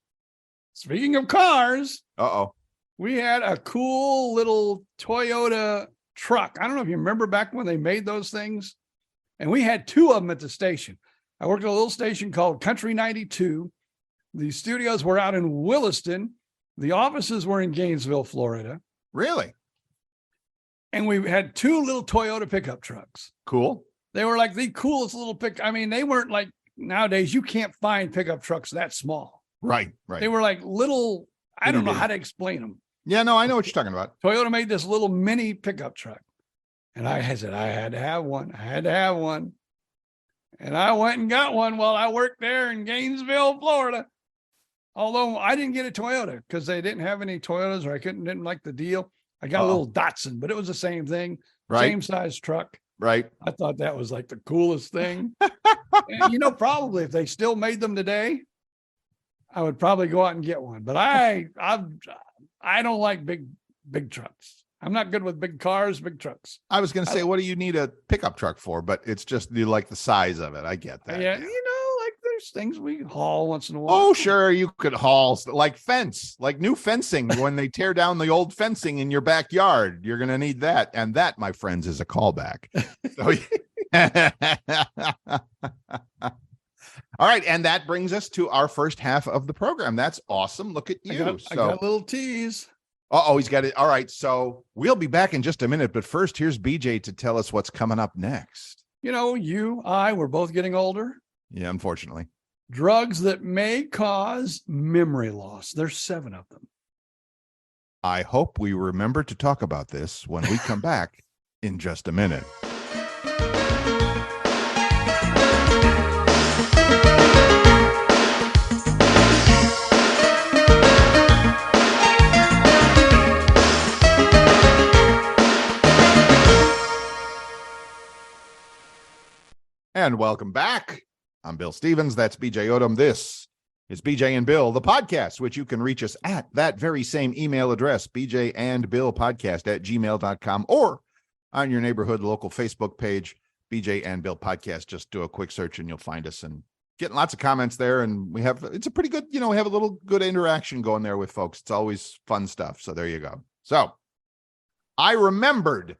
[SPEAKER 2] Speaking of cars.
[SPEAKER 3] Uh-oh.
[SPEAKER 2] We had a cool little Toyota truck. I don't know if you remember back when they made those things. And we had two of them at the station. I worked at a little station called Country 92. The studios were out in Williston. The offices were in Gainesville, Florida.
[SPEAKER 3] Really?
[SPEAKER 2] And we had two little Toyota pickup trucks.
[SPEAKER 3] Cool.
[SPEAKER 2] They were like the coolest little they weren't like nowadays. You can't find pickup trucks that small.
[SPEAKER 3] Right.
[SPEAKER 2] They were like little, I don't know how to explain them.
[SPEAKER 3] Yeah, no, I know what you're talking about.
[SPEAKER 2] Toyota made this little mini pickup truck. And I said, I had to have one. And I went and got one while I worked there in Gainesville, Florida. Although I didn't get a Toyota because they didn't have any Toyotas, or I didn't like the deal. I got a little Datsun, but it was the same thing. Right. Same size truck.
[SPEAKER 3] Right.
[SPEAKER 2] I thought that was like the coolest thing. And, probably if they still made them today, I would probably go out and get one. But I don't like big trucks. I'm not good with big cars, big trucks.
[SPEAKER 3] I was going to say, what do you need a pickup truck for? But it's just you like the size of it. I get that.
[SPEAKER 2] Yeah, like there's things we haul once in a while.
[SPEAKER 3] Oh, sure, you could haul like new fencing. When they tear down the old fencing in your backyard, you're going to need that. And that, my friends, is a callback. All right, and that brings us to our first half of the program. That's awesome. Look at you.
[SPEAKER 2] I got a little tease.
[SPEAKER 3] Oh, he's got it. All right. So we'll be back in just a minute. But first, here's BJ to tell us what's coming up next.
[SPEAKER 2] We're both getting older.
[SPEAKER 3] Yeah, unfortunately.
[SPEAKER 2] Drugs that may cause memory loss. There's 7 of them.
[SPEAKER 3] I hope we remember to talk about this when we come back in just a minute. And welcome back. I'm Bill Stevens. That's BJ Odom. This is BJ and Bill, the podcast, which you can reach us at that very same email address, bjandbillpodcast@gmail.com, or on your neighborhood local Facebook page, BJ and Bill Podcast. Just do a quick search and you'll find us, and getting lots of comments there. And it's a pretty good, we have a little good interaction going there with folks. It's always fun stuff. So there you go. So I remembered.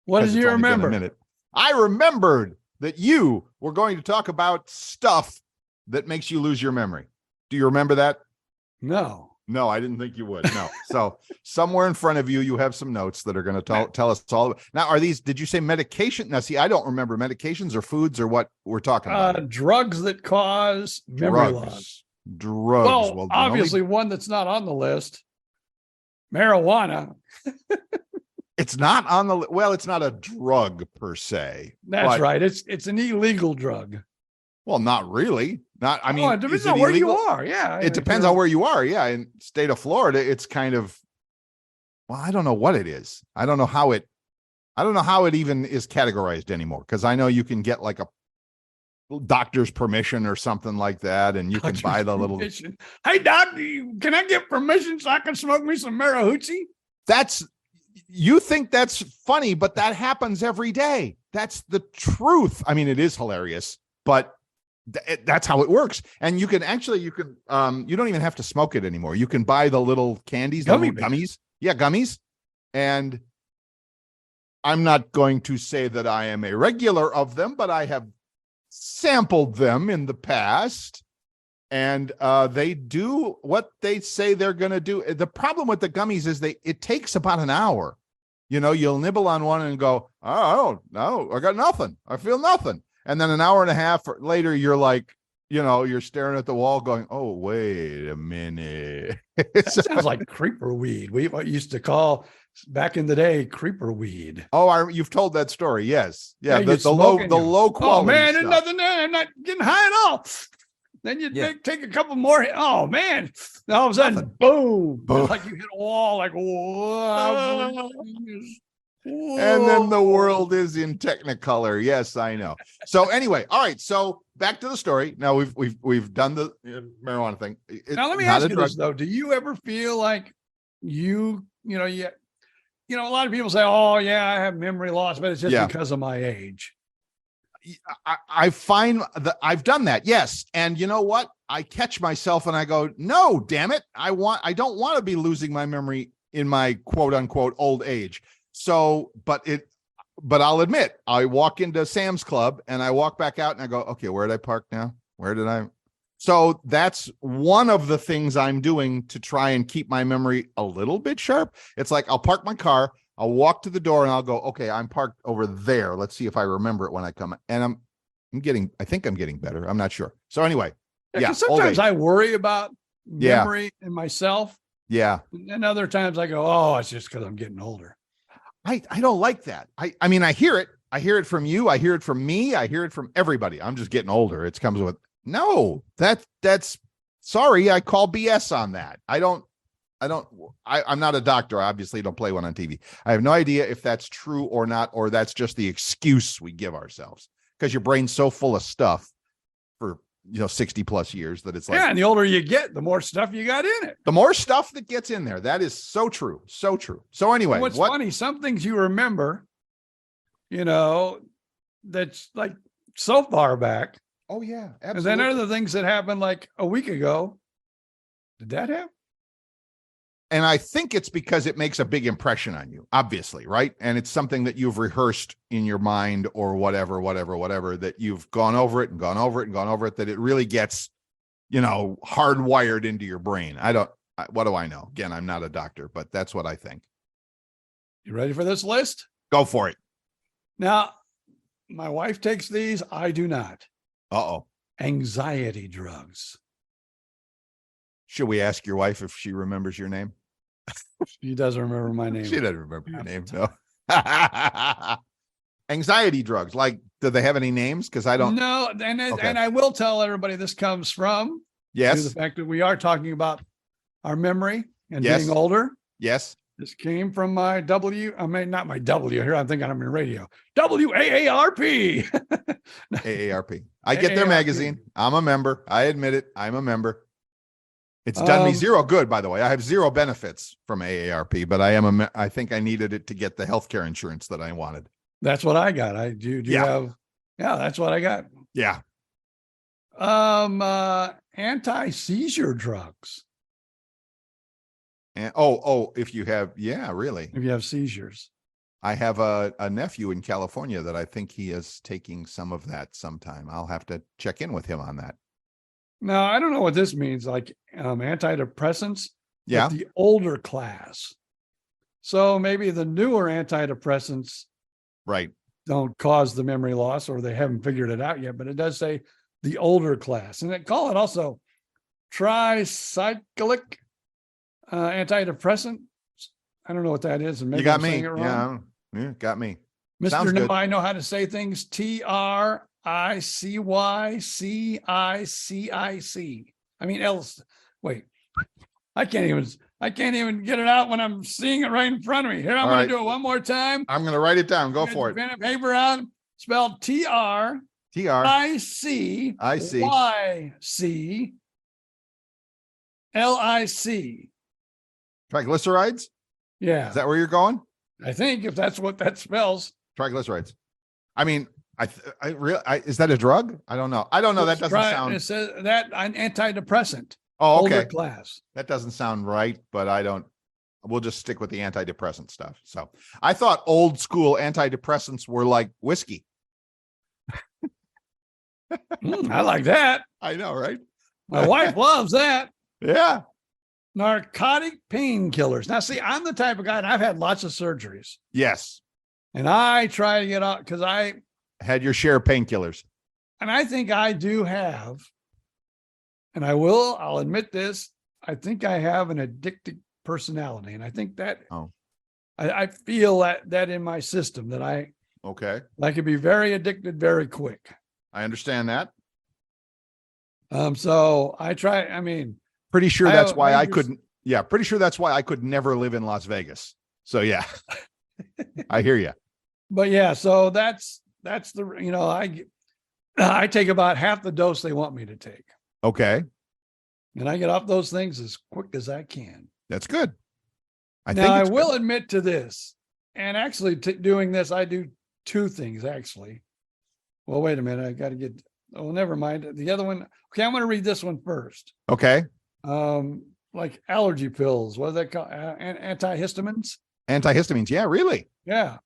[SPEAKER 2] What did you remember?
[SPEAKER 3] I remembered that you were going to talk about stuff that makes you lose your memory. Do you remember that?
[SPEAKER 2] No,
[SPEAKER 3] I didn't think you would. No. So somewhere in front of you, you have some notes that are going to tell us all. Now, did you say medication? Now, see, I don't remember medications or foods or what we're talking about.
[SPEAKER 2] Drugs that cause memory loss.
[SPEAKER 3] Drugs.
[SPEAKER 2] Well, obviously one that's not on the list, marijuana.
[SPEAKER 3] It's not on the, it's not a drug per se.
[SPEAKER 2] That's right. It's an illegal drug.
[SPEAKER 3] Well, not really.
[SPEAKER 2] It depends on where you are. Yeah.
[SPEAKER 3] It depends on where you are. Yeah. In state of Florida, it's kind of, I don't know what it is. I don't know how it even is categorized anymore. Cause I know you can get like a doctor's permission or something like that. And you can buy the little,
[SPEAKER 2] hey doc, can I get permission so I can smoke me some marijuana?
[SPEAKER 3] You think that's funny, but that happens every day. That's the truth. I mean, it is hilarious, but that's how it works. And you don't even have to smoke it anymore. You can buy the little candies, gummies. Yeah, gummies. And I'm not going to say that I am a regular of them, but I have sampled them in the past. And they do what they say they're going to do. The problem with the gummies is it takes about an hour. You'll nibble on one and go, oh, no, I got nothing. I feel nothing. And then an hour and a half later, you're like, you're staring at the wall going, oh, wait a minute.
[SPEAKER 2] That sounds like creeper weed. What used to call back in the day, creeper weed.
[SPEAKER 3] Oh, you've told that story. Yes. Yeah. The low quality.
[SPEAKER 2] Oh man, there's nothing there. I'm not getting high at all. Then you take a couple more. Oh man! All of a sudden, boom! Like you hit a wall. Like whoa!
[SPEAKER 3] And then the world is in Technicolor. Yes, I know. So anyway, all right. So back to the story. Now we've done the marijuana thing.
[SPEAKER 2] Now let me ask you this though: do you ever feel like a lot of people say, "Oh yeah, I have memory loss, but it's just because of my age."
[SPEAKER 3] I find that I've done that. Yes. And you know what? I catch myself and I go, no, damn it. I don't want to be losing my memory in my quote unquote old age. So, but but I'll admit, I walk into Sam's Club and I walk back out and I go, okay, where did I park now? Where did I? So that's one of the things I'm doing to try and keep my memory a little bit sharp. It's like I'll park my car, I'll walk to the door and I'll go, okay, I'm parked over there. Let's see if I remember it when I come. And I think I'm getting better. I'm not sure. So anyway, yeah.
[SPEAKER 2] Sometimes I worry about memory and myself.
[SPEAKER 3] Yeah.
[SPEAKER 2] And other times I go, oh, it's just because I'm getting older.
[SPEAKER 3] I don't like that. I mean, I hear it. I hear it from you. I hear it from me. I hear it from everybody. I'm just getting older. It comes with, no, that's sorry. I call BS on that. I'm not a doctor. I obviously don't play one on TV. I have no idea if that's true or not, or that's just the excuse we give ourselves because your brain's so full of stuff for, 60 plus years that it's like,
[SPEAKER 2] yeah. And the older you get, the more stuff you got in it.
[SPEAKER 3] The more stuff that gets in there. That is so true. So true. So anyway,
[SPEAKER 2] what's funny, some things you remember, that's like so far back.
[SPEAKER 3] Oh yeah. Absolutely.
[SPEAKER 2] And then other things that happened like a week ago. Did that happen?
[SPEAKER 3] And I think it's because it makes a big impression on you, obviously, right? And it's something that you've rehearsed in your mind or whatever, that you've gone over it, that it really gets, hardwired into your brain. What do I know? Again, I'm not a doctor, but that's what I think.
[SPEAKER 2] You ready for this list?
[SPEAKER 3] Go for it.
[SPEAKER 2] Now, my wife takes these. I do not.
[SPEAKER 3] Uh-oh.
[SPEAKER 2] Anxiety drugs.
[SPEAKER 3] Should we ask your wife if she remembers your name?
[SPEAKER 2] She doesn't remember my name.
[SPEAKER 3] She doesn't remember your name, no. Anxiety drugs. Like, do they have any names? Because I don't.
[SPEAKER 2] No, and I will tell everybody this comes from
[SPEAKER 3] the
[SPEAKER 2] fact that we are talking about our memory and
[SPEAKER 3] Yes.
[SPEAKER 2] being older.
[SPEAKER 3] Yes.
[SPEAKER 2] This came from my not my W here. I'm thinking I'm in radio. WAARP.
[SPEAKER 3] AARP. I get their
[SPEAKER 2] AARP.
[SPEAKER 3] magazine. I'm a member. I admit it. I'm a member. It's done me zero good, by the way. I have zero benefits from AARP, but I think I needed it to get the healthcare insurance that I wanted.
[SPEAKER 2] That's what I got. That's what I got.
[SPEAKER 3] Yeah.
[SPEAKER 2] Anti-seizure drugs.
[SPEAKER 3] And if you have, really.
[SPEAKER 2] If you have seizures.
[SPEAKER 3] I have a nephew in California that I think he is taking some of that sometime. I'll have to check in with him on that.
[SPEAKER 2] Now, I don't know what this means, like antidepressants.
[SPEAKER 3] Yeah.
[SPEAKER 2] The older class. So maybe the newer antidepressants
[SPEAKER 3] Right.
[SPEAKER 2] don't cause the memory loss, or they haven't figured it out yet, but it does say the older class. And they call it also tricyclic antidepressant. I don't know what that is. And maybe
[SPEAKER 3] You got
[SPEAKER 2] I'm
[SPEAKER 3] me.
[SPEAKER 2] saying it wrong.
[SPEAKER 3] Yeah, got me.
[SPEAKER 2] Mr.
[SPEAKER 3] Sounds
[SPEAKER 2] No,
[SPEAKER 3] good.
[SPEAKER 2] I know how to say things. TRICYCICIC. I mean, else. Wait, I can't even get it out when I'm seeing it right in front of me. Here, I'm
[SPEAKER 3] All
[SPEAKER 2] going
[SPEAKER 3] right.
[SPEAKER 2] to do it one more time.
[SPEAKER 3] I'm going to write it down. Go
[SPEAKER 2] Get
[SPEAKER 3] for
[SPEAKER 2] your
[SPEAKER 3] it.
[SPEAKER 2] pen and paper out. Spelled TRICYC. LIC.
[SPEAKER 3] Triglycerides?
[SPEAKER 2] Yeah.
[SPEAKER 3] Is that where you're going?
[SPEAKER 2] I think if that's what that spells.
[SPEAKER 3] Triglycerides. I mean, is that a drug? I don't know. That doesn't sound.
[SPEAKER 2] It says that an antidepressant.
[SPEAKER 3] Oh,
[SPEAKER 2] Older
[SPEAKER 3] okay.
[SPEAKER 2] class.
[SPEAKER 3] That doesn't sound right, but we'll just stick with the antidepressant stuff. So I thought old school antidepressants were like whiskey.
[SPEAKER 2] I like that.
[SPEAKER 3] I know, right?
[SPEAKER 2] My wife loves that.
[SPEAKER 3] Yeah.
[SPEAKER 2] Narcotic painkillers. Now, see, I'm the type of guy, and I've had lots of surgeries,
[SPEAKER 3] Yes.
[SPEAKER 2] and I try to get out because
[SPEAKER 3] Had your share of painkillers.
[SPEAKER 2] I think I do have, and I'll admit this, I think I have an addictive personality. And I think that I feel that in my system that I could be very addicted very quick.
[SPEAKER 3] I understand that.
[SPEAKER 2] So I try,
[SPEAKER 3] Pretty sure that's why I couldn't. Yeah. Pretty sure that's why I could never live in Las Vegas. So yeah, I hear you.
[SPEAKER 2] But yeah, so that's the, I take about half the dose they want me to take.
[SPEAKER 3] Okay.
[SPEAKER 2] And I get off those things as quick as I can.
[SPEAKER 3] That's good.
[SPEAKER 2] I will admit to this, and actually doing this, I do two things actually. Well, wait a minute. I got to get, never mind. The other one. Okay. I'm going to read this one first.
[SPEAKER 3] Okay.
[SPEAKER 2] Like allergy pills. What are they called? Antihistamines.
[SPEAKER 3] Antihistamines. Yeah, really.
[SPEAKER 2] Yeah.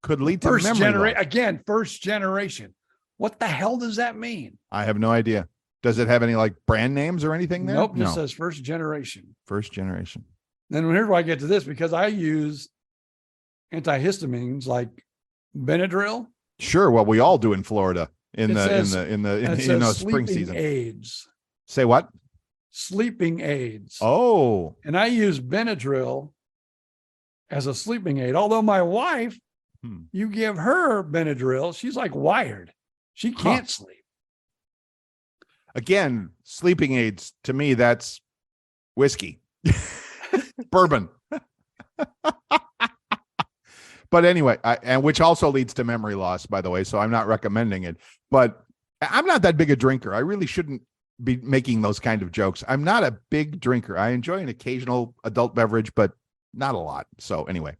[SPEAKER 3] Could lead to
[SPEAKER 2] First
[SPEAKER 3] memory
[SPEAKER 2] generation.
[SPEAKER 3] loss.
[SPEAKER 2] Again, first generation. What the hell does that mean?
[SPEAKER 3] I have no idea. Does it have any like brand names or anything there?
[SPEAKER 2] Nope,
[SPEAKER 3] No.
[SPEAKER 2] just says first generation.
[SPEAKER 3] First generation.
[SPEAKER 2] Then here's where I get to this, because I use antihistamines like Benadryl.
[SPEAKER 3] Sure. Well, we all do in Florida in
[SPEAKER 2] It
[SPEAKER 3] the
[SPEAKER 2] says-
[SPEAKER 3] in the
[SPEAKER 2] and it
[SPEAKER 3] in
[SPEAKER 2] says
[SPEAKER 3] the spring
[SPEAKER 2] sleeping
[SPEAKER 3] season.
[SPEAKER 2] aids.
[SPEAKER 3] Say what?
[SPEAKER 2] Sleeping aids.
[SPEAKER 3] Oh,
[SPEAKER 2] And I use Benadryl as a sleeping aid. Although my wife, you give her Benadryl, she's like wired. She can't sleep.
[SPEAKER 3] again, sleeping aids to me, that's whiskey, bourbon. But anyway, and which also leads to memory loss, by the way. So I'm not recommending it, but I'm not that big a drinker. I really shouldn't be making those kind of jokes. I'm not a big drinker. I enjoy an occasional adult beverage, but not a lot. So anyway,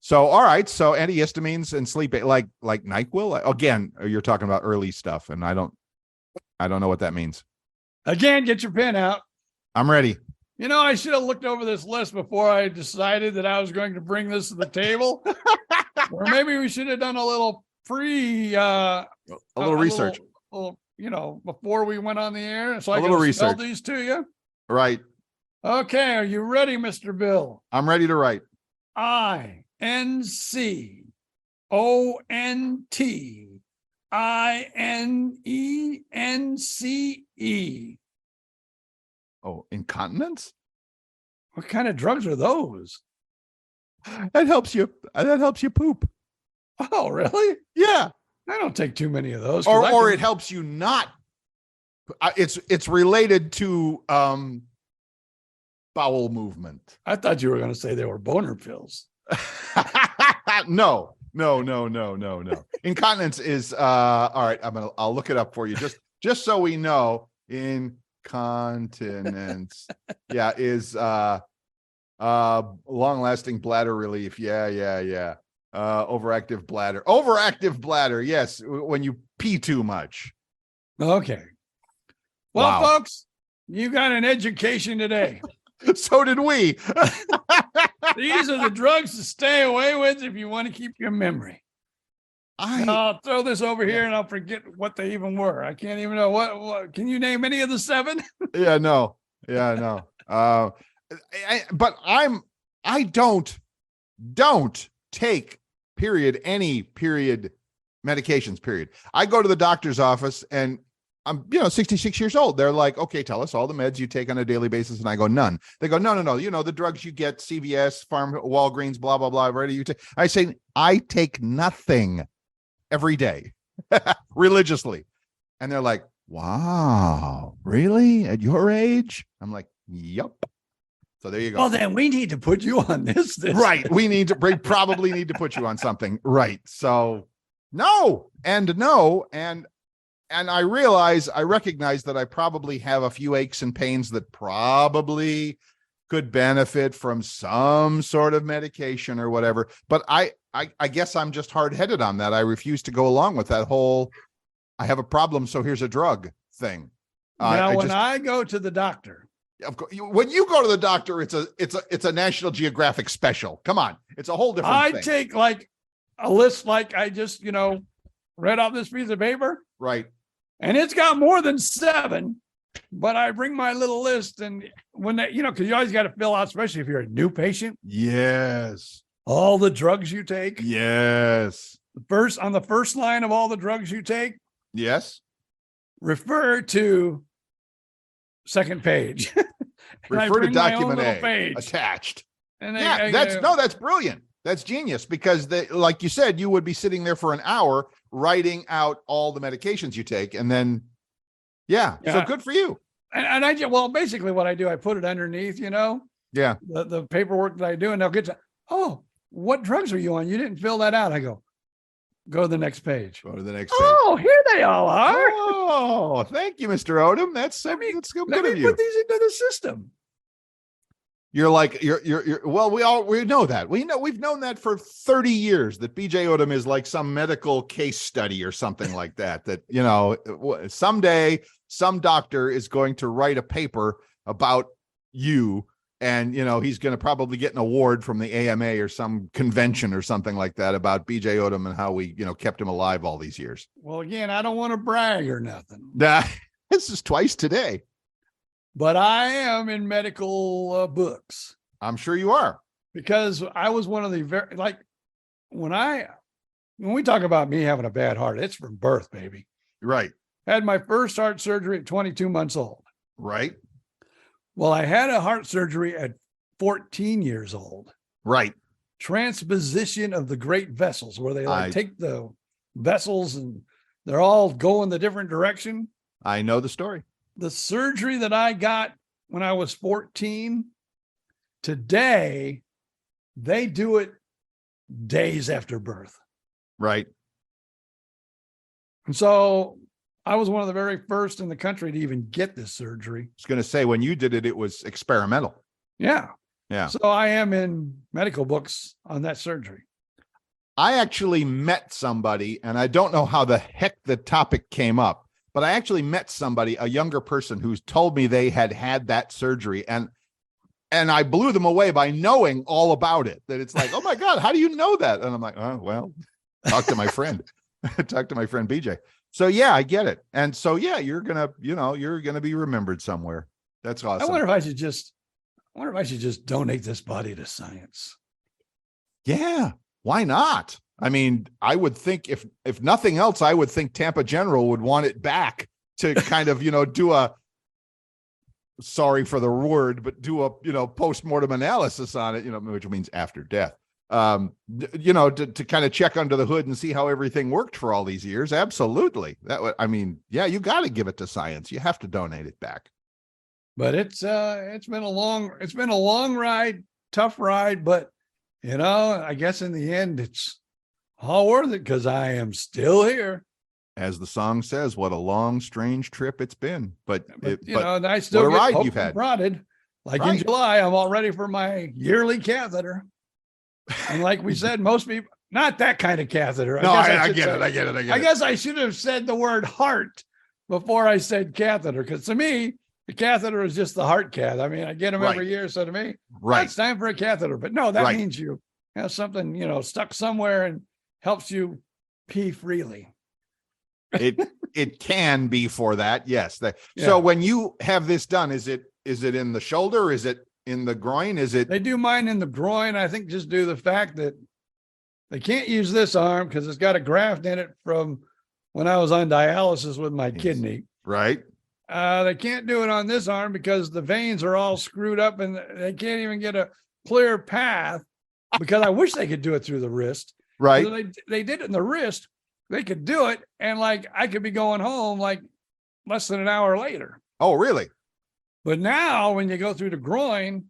[SPEAKER 3] so all right. So antihistamines and sleep like NyQuil. Again, you're talking about early stuff, and I don't know what that means.
[SPEAKER 2] Again, get your pen out.
[SPEAKER 3] I'm ready.
[SPEAKER 2] You know, I should have looked over this list before I decided that I was going to bring this to the table. Or maybe we should have done a little
[SPEAKER 3] A little research.
[SPEAKER 2] little, before we went on the air. So I
[SPEAKER 3] little
[SPEAKER 2] can spell
[SPEAKER 3] research.
[SPEAKER 2] these to you.
[SPEAKER 3] Right.
[SPEAKER 2] Okay, are you ready, Mr. Bill?
[SPEAKER 3] I'm ready to write.
[SPEAKER 2] INCONTINENCE.
[SPEAKER 3] Oh, incontinence?
[SPEAKER 2] What kind of drugs are those?
[SPEAKER 3] That helps you poop.
[SPEAKER 2] Oh, really?
[SPEAKER 3] Yeah.
[SPEAKER 2] I don't take too many of those. 'Cause I
[SPEAKER 3] Or
[SPEAKER 2] can-
[SPEAKER 3] it helps you not. It's related to bowel movement.
[SPEAKER 2] I thought you were going to say they were boner pills.
[SPEAKER 3] No. Incontinence is all right. I'll look it up for you just so we know. Incontinence, yeah, is long-lasting bladder relief. Yeah. Overactive bladder. Yes, when you pee too much.
[SPEAKER 2] Okay. Well,
[SPEAKER 3] Wow.
[SPEAKER 2] folks, you got an education today.
[SPEAKER 3] So did we.
[SPEAKER 2] These are the drugs to stay away with if you want to keep your memory. I'll throw this over here and I'll forget what they even were. I can't even know what can you name any of the 7?
[SPEAKER 3] No. But I don't take any medications. I go to the doctor's office and I'm 66 years old. They're like, okay, tell us all the meds you take on a daily basis. And I go, none. They go, no. The drugs you get, CVS, Walgreens, blah, blah, blah. Where do you take? I say, I take nothing every day religiously. And they're like, wow, really? At your age? I'm like, yep. So there you go.
[SPEAKER 2] Well, then we need to put you on this.
[SPEAKER 3] Right. We probably need to put you on something. Right. So no. And I recognize that I probably have a few aches and pains that probably could benefit from some sort of medication or whatever. But I guess I'm just hard-headed on that. I refuse to go along with that whole, I have a problem, so here's a drug thing.
[SPEAKER 2] Now, when I go to the doctor,
[SPEAKER 3] of course, when you go to the doctor, it's a National Geographic special. Come on. It's a whole different thing.
[SPEAKER 2] I take like a list, like I just, read off this piece of paper.
[SPEAKER 3] Right.
[SPEAKER 2] And it's got more than 7, but I bring my little list, and when they, because you always got to fill out, especially if you're a new patient,
[SPEAKER 3] Yes.
[SPEAKER 2] all the drugs you take.
[SPEAKER 3] Yes.
[SPEAKER 2] On the first line of all the drugs you take,
[SPEAKER 3] Yes.
[SPEAKER 2] refer to second page. And I
[SPEAKER 3] Refer to
[SPEAKER 2] bring my own
[SPEAKER 3] document
[SPEAKER 2] little
[SPEAKER 3] A
[SPEAKER 2] page.
[SPEAKER 3] attached.
[SPEAKER 2] And
[SPEAKER 3] That's brilliant. That's genius because like you said, you would be sitting there for an hour writing out all the medications you take. And then, so good for you.
[SPEAKER 2] And basically what I do, I put it underneath,
[SPEAKER 3] Yeah.
[SPEAKER 2] the paperwork that I do, and they'll get to, oh, what drugs are you on? You didn't fill that out. I go to the next page.
[SPEAKER 3] Go to the next page.
[SPEAKER 2] Oh, here they all are.
[SPEAKER 3] Oh, thank you, Mr. Odom. That's good
[SPEAKER 2] Let me
[SPEAKER 3] of you.
[SPEAKER 2] put these into the system.
[SPEAKER 3] You're like, well, we know that. We've known that for 30 years that BJ Odom is like some medical case study or something like that, someday some doctor is going to write a paper about you And, he's going to probably get an award from the AMA or some convention or something like that about BJ Odom and how we, kept him alive all these years.
[SPEAKER 2] Well, again, I don't want to brag or nothing.
[SPEAKER 3] This is twice today.
[SPEAKER 2] But I am in medical books.
[SPEAKER 3] I'm sure you are.
[SPEAKER 2] Because I was one of the when we talk about me having a bad heart, it's from birth, baby.
[SPEAKER 3] Right.
[SPEAKER 2] Had my first heart surgery at 22 months old.
[SPEAKER 3] Right.
[SPEAKER 2] Well, I had a heart surgery at 14 years old.
[SPEAKER 3] Right.
[SPEAKER 2] Transposition of the great vessels, where they take the vessels and they're all going the different direction.
[SPEAKER 3] I know the story.
[SPEAKER 2] The surgery that I got when I was 14, today, they do it days after birth.
[SPEAKER 3] Right.
[SPEAKER 2] And so I was one of the very first in the country to even get this surgery.
[SPEAKER 3] I was going to say, when you did it, it was experimental.
[SPEAKER 2] Yeah.
[SPEAKER 3] Yeah.
[SPEAKER 2] So I am in medical books on that surgery.
[SPEAKER 3] I actually met somebody, and I don't know how the heck the topic came up, but I actually met somebody, a younger person, who's told me they had that surgery. And I blew them away by knowing all about it, that it's like, oh my God, how do you know that? And I'm like, oh, well, talk to my friend, BJ. So yeah, I get it. And so, yeah, you're going to be remembered somewhere. That's awesome.
[SPEAKER 2] I wonder if I should just donate this body to science.
[SPEAKER 3] Yeah. Why not? I mean, I would think if nothing else, I would think Tampa General would want it back to kind of, do a, sorry for the word, but do a, post-mortem analysis on it, which means after death, to kind of check under the hood and see how everything worked for all these years. Absolutely. You got to give it to science. You have to donate it back.
[SPEAKER 2] But it's been a long ride, tough ride, but I guess in the end it's all worth it because I am still here. As
[SPEAKER 3] the song says, what a long, strange trip it's been. But
[SPEAKER 2] I still
[SPEAKER 3] what a
[SPEAKER 2] get
[SPEAKER 3] ride you've had.
[SPEAKER 2] Prodded. Like right. In July, I'm all ready for my yearly catheter. And like we said, most people, not that kind of catheter.
[SPEAKER 3] I get it.
[SPEAKER 2] I guess I should have said the word heart before I said catheter, because to me, the catheter is just the heart cath. I mean, I get them every year. So to me, it's time for a catheter. But no, that means you have something, stuck somewhere and helps you pee freely.
[SPEAKER 3] It can be for that. Yes. So when you have this done, is it in the shoulder? Is it in the groin? They do mine in the groin. I think just due to the fact that they can't use this arm because it's got a graft in it from when I was on dialysis with my kidney. Right. They can't do it on this arm because the veins are all screwed up and they can't even get a clear path, because I wish they could do it through the wrist. Right. So they did it in the wrist. They could do it. And I could be going home less than an hour later. Oh, really? But now when you go through the groin,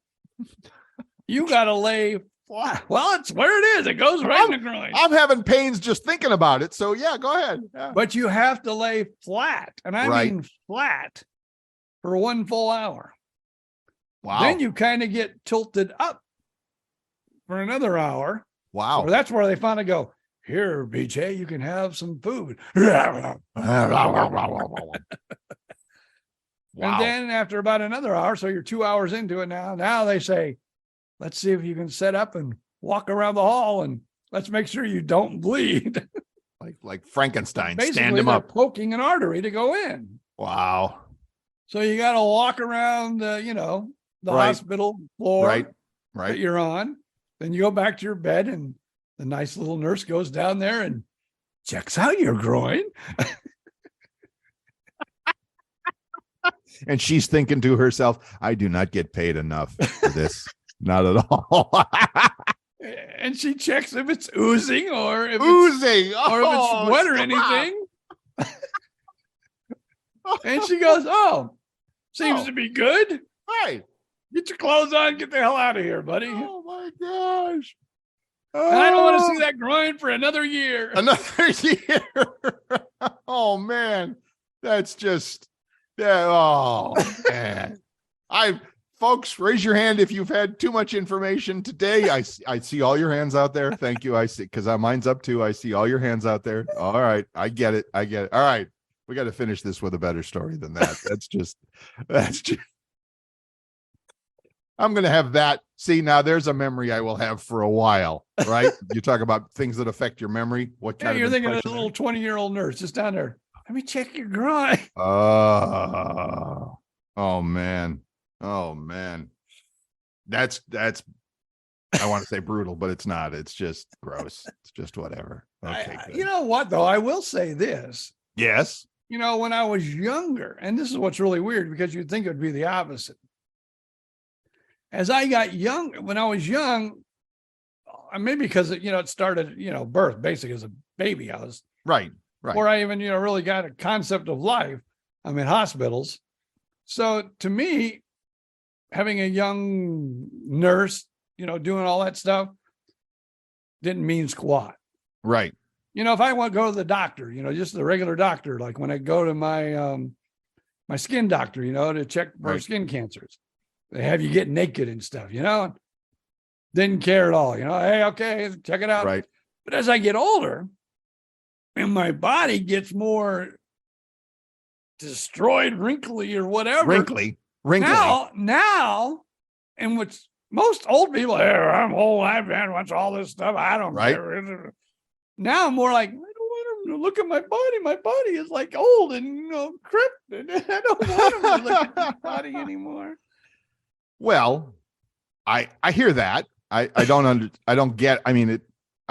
[SPEAKER 3] you got to lay flat. Well, it's where it is. It goes right in the groin. I'm having pains just thinking about it. So yeah, go ahead. Yeah. But you have to lay flat. And I mean flat for 1 full hour. Wow. Then you kind of get tilted up for another hour. Wow. So that's where they finally go, here, BJ, you can have some food. Wow. And then after about another hour, so you're 2 hours into it now they say, let's see if you can set up and walk around the hall and let's make sure you don't bleed. like Frankenstein, stand him up. Poking an artery to go in. Wow. So you got to walk around, the hospital floor that you're on. Then you go back to your bed and the nice little nurse goes down there and checks out your groin. And she's thinking to herself, I do not get paid enough for this. Not at all. And she checks if it's oozing or if it's wet or anything. And she goes, seems to be good. Right. Get your clothes on. Get the hell out of here, buddy. Oh, my gosh. And I don't want to see that groin for another year. Another year. Oh, man. That's just... Yeah. Oh, man. Folks, raise your hand if you've had too much information today. I see all your hands out there. Thank you. I see, because mine's up too. I see all your hands out there. All right. I get it. All right. We got to finish this with a better story than that. That's just I'm going to have that. See, now there's a memory I will have for a while, right? You talk about things that affect your memory. What
[SPEAKER 2] Yeah,
[SPEAKER 3] kind
[SPEAKER 2] you're
[SPEAKER 3] of
[SPEAKER 2] thinking of
[SPEAKER 3] impression
[SPEAKER 2] a little 20-year-old nurse just down there. Let me check your groin.
[SPEAKER 3] Oh man. Oh man. That's I want to say brutal, but it's not. It's just gross. It's just whatever. Okay.
[SPEAKER 2] You know what, though? I will say this.
[SPEAKER 3] Yes.
[SPEAKER 2] You know, when I was younger, and this is what's really weird because you'd think it would be the opposite. As I got young, when I was young, maybe because it started, birth basically as a baby. I was
[SPEAKER 3] right.
[SPEAKER 2] Before I even, really got a concept of life. I'm in hospitals. So to me, having a young nurse, doing all that stuff didn't mean squat.
[SPEAKER 3] Right.
[SPEAKER 2] If I want to go to the doctor, just the regular doctor, like when I go to my my skin doctor, to check for skin cancers, they have you get naked and stuff, didn't care at all, hey, okay, check it out.
[SPEAKER 3] Right.
[SPEAKER 2] But as I get older and my body gets more destroyed, wrinkly or whatever.
[SPEAKER 3] Wrinkly.
[SPEAKER 2] Now, and what's most old people, hey, I'm old, I've had watch all this stuff. I don't care. Now I'm more like, I don't want him to look at my body. My body is like old and crimped. I don't want him to look at my body anymore.
[SPEAKER 3] Well, I hear that. I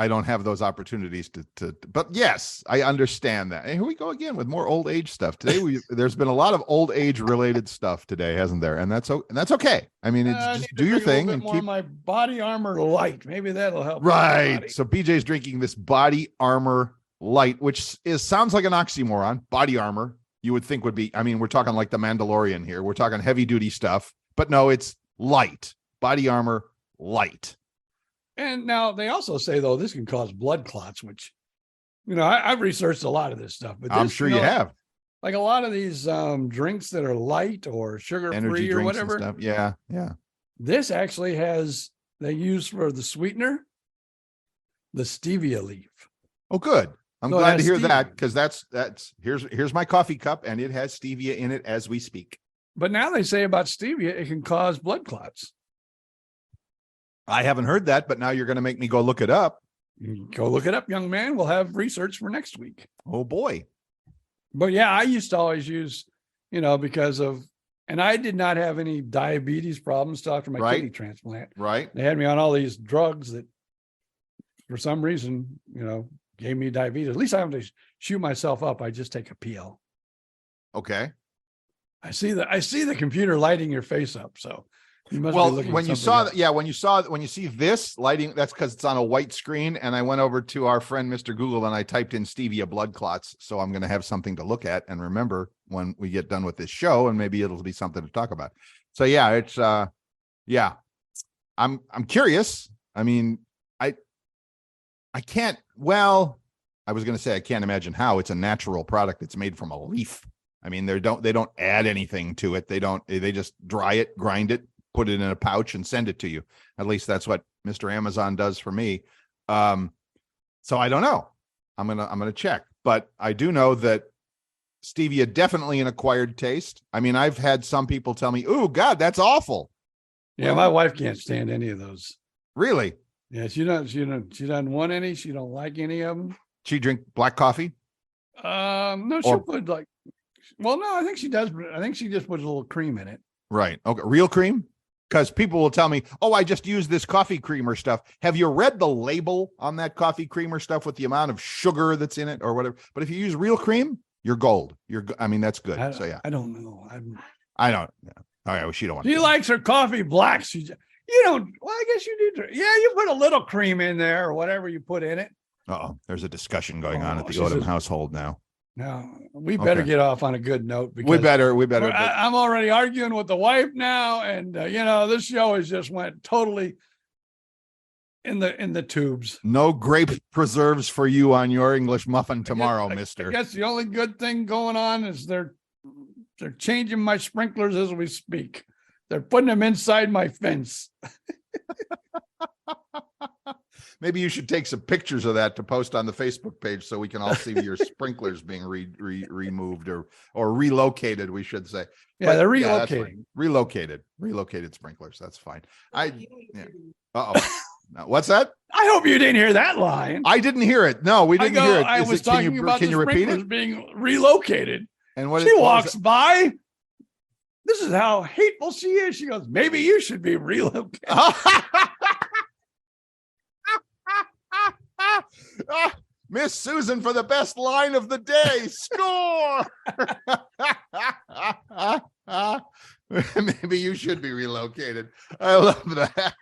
[SPEAKER 3] don't have those opportunities to but yes, I understand that. And here we go again with more old age stuff. Today there's been a lot of old age related stuff today, hasn't there? And that's okay. I mean, it's just do your thing and keep
[SPEAKER 2] my Body Armor Light. Maybe that'll help.
[SPEAKER 3] Right. So BJ's drinking this Body Armor Light, which sounds like an oxymoron. Body armor, you would think would be, we're talking like the Mandalorian here. We're talking heavy duty stuff, but no, it's light. Body Armor Light.
[SPEAKER 2] And now they also say, though, this can cause blood clots, which, I've researched a lot of this stuff, but
[SPEAKER 3] I'm sure you have.
[SPEAKER 2] Like a lot of these drinks that are light or sugar-free or whatever.
[SPEAKER 3] Yeah.
[SPEAKER 2] This actually they use for the sweetener, the stevia leaf.
[SPEAKER 3] Oh, good. I'm glad to hear that, because that's here's my coffee cup and it has stevia in it as we speak.
[SPEAKER 2] But now they say about stevia, it can cause blood clots.
[SPEAKER 3] I haven't heard that, but now you're going to make me go look it up.
[SPEAKER 2] Go look it up, young man. We'll have research for next week.
[SPEAKER 3] Oh, boy.
[SPEAKER 2] But yeah, I used to always use, because of, and I did not have any diabetes problems till after my kidney transplant.
[SPEAKER 3] Right.
[SPEAKER 2] They had me on all these drugs that for some reason, gave me diabetes. At least I have to shoot myself up. I just take a pill.
[SPEAKER 3] Okay.
[SPEAKER 2] I see the computer lighting your face up. So you must
[SPEAKER 3] when you see this lighting, that's because it's on a white screen. And I went over to our friend, Mr. Google, and I typed in stevia blood clots. So I'm going to have something to look at and remember when we get done with this show, and maybe it'll be something to talk about. So yeah, it's, I'm curious. I can't, I was going to say, I can't imagine how. It's a natural product. It's made from a leaf. They don't add anything to it. They just dry it, grind it, put it in a pouch and send it to you. At least that's what Mr. Amazon does for me. So I don't know. I'm going to check, but I do know that stevia definitely an acquired taste. I've had some people tell me, "Oh God, that's awful."
[SPEAKER 2] Yeah. My wife can't stand any of those.
[SPEAKER 3] Really?
[SPEAKER 2] Yeah. She doesn't want any. She don't like any of them.
[SPEAKER 3] She drink black coffee?
[SPEAKER 2] No, she'll put no, I think she does. I think she just puts a little cream in it.
[SPEAKER 3] Right. Okay. Real cream? Because people will tell me, "Oh, I just use this coffee creamer stuff." Have you read the label on that coffee creamer stuff with the amount of sugar that's in it or whatever? But if you use real cream, you're gold. That's good.
[SPEAKER 2] I don't know.
[SPEAKER 3] I don't. Yeah. All right. Well, she don't want.
[SPEAKER 2] She likes her coffee black. You don't. Well, I guess you do. Yeah, you put a little cream in there or whatever you put in it.
[SPEAKER 3] Uh-oh. There's a discussion going on at the Odom household now.
[SPEAKER 2] No, we better get off on a good note. Because
[SPEAKER 3] we better.
[SPEAKER 2] I'm already arguing with the wife now, and this show has just went totally in the tubes.
[SPEAKER 3] No grape preserves for you on your English muffin tomorrow, mister.
[SPEAKER 2] I guess the only good thing going on is they're changing my sprinklers as we speak. They're putting them inside my fence.
[SPEAKER 3] Maybe you should take some pictures of that to post on the Facebook page so we can all see your sprinklers being removed or relocated, we should say.
[SPEAKER 2] Yeah,
[SPEAKER 3] But,
[SPEAKER 2] they're
[SPEAKER 3] that's
[SPEAKER 2] relocating.
[SPEAKER 3] fine. Relocated sprinklers. That's fine. Uh-oh. No, what's that?
[SPEAKER 2] I hope you didn't hear that line.
[SPEAKER 3] I didn't hear it. No, we didn't hear it.
[SPEAKER 2] I was talking about
[SPEAKER 3] can
[SPEAKER 2] the
[SPEAKER 3] you repeat
[SPEAKER 2] sprinklers
[SPEAKER 3] it?
[SPEAKER 2] being relocated.
[SPEAKER 3] And what
[SPEAKER 2] She
[SPEAKER 3] what was
[SPEAKER 2] walks by. This is how hateful she is. She goes, maybe you should be relocated.
[SPEAKER 3] Miss Susan for the best line of the day. Score. Maybe you should be relocated. I love that.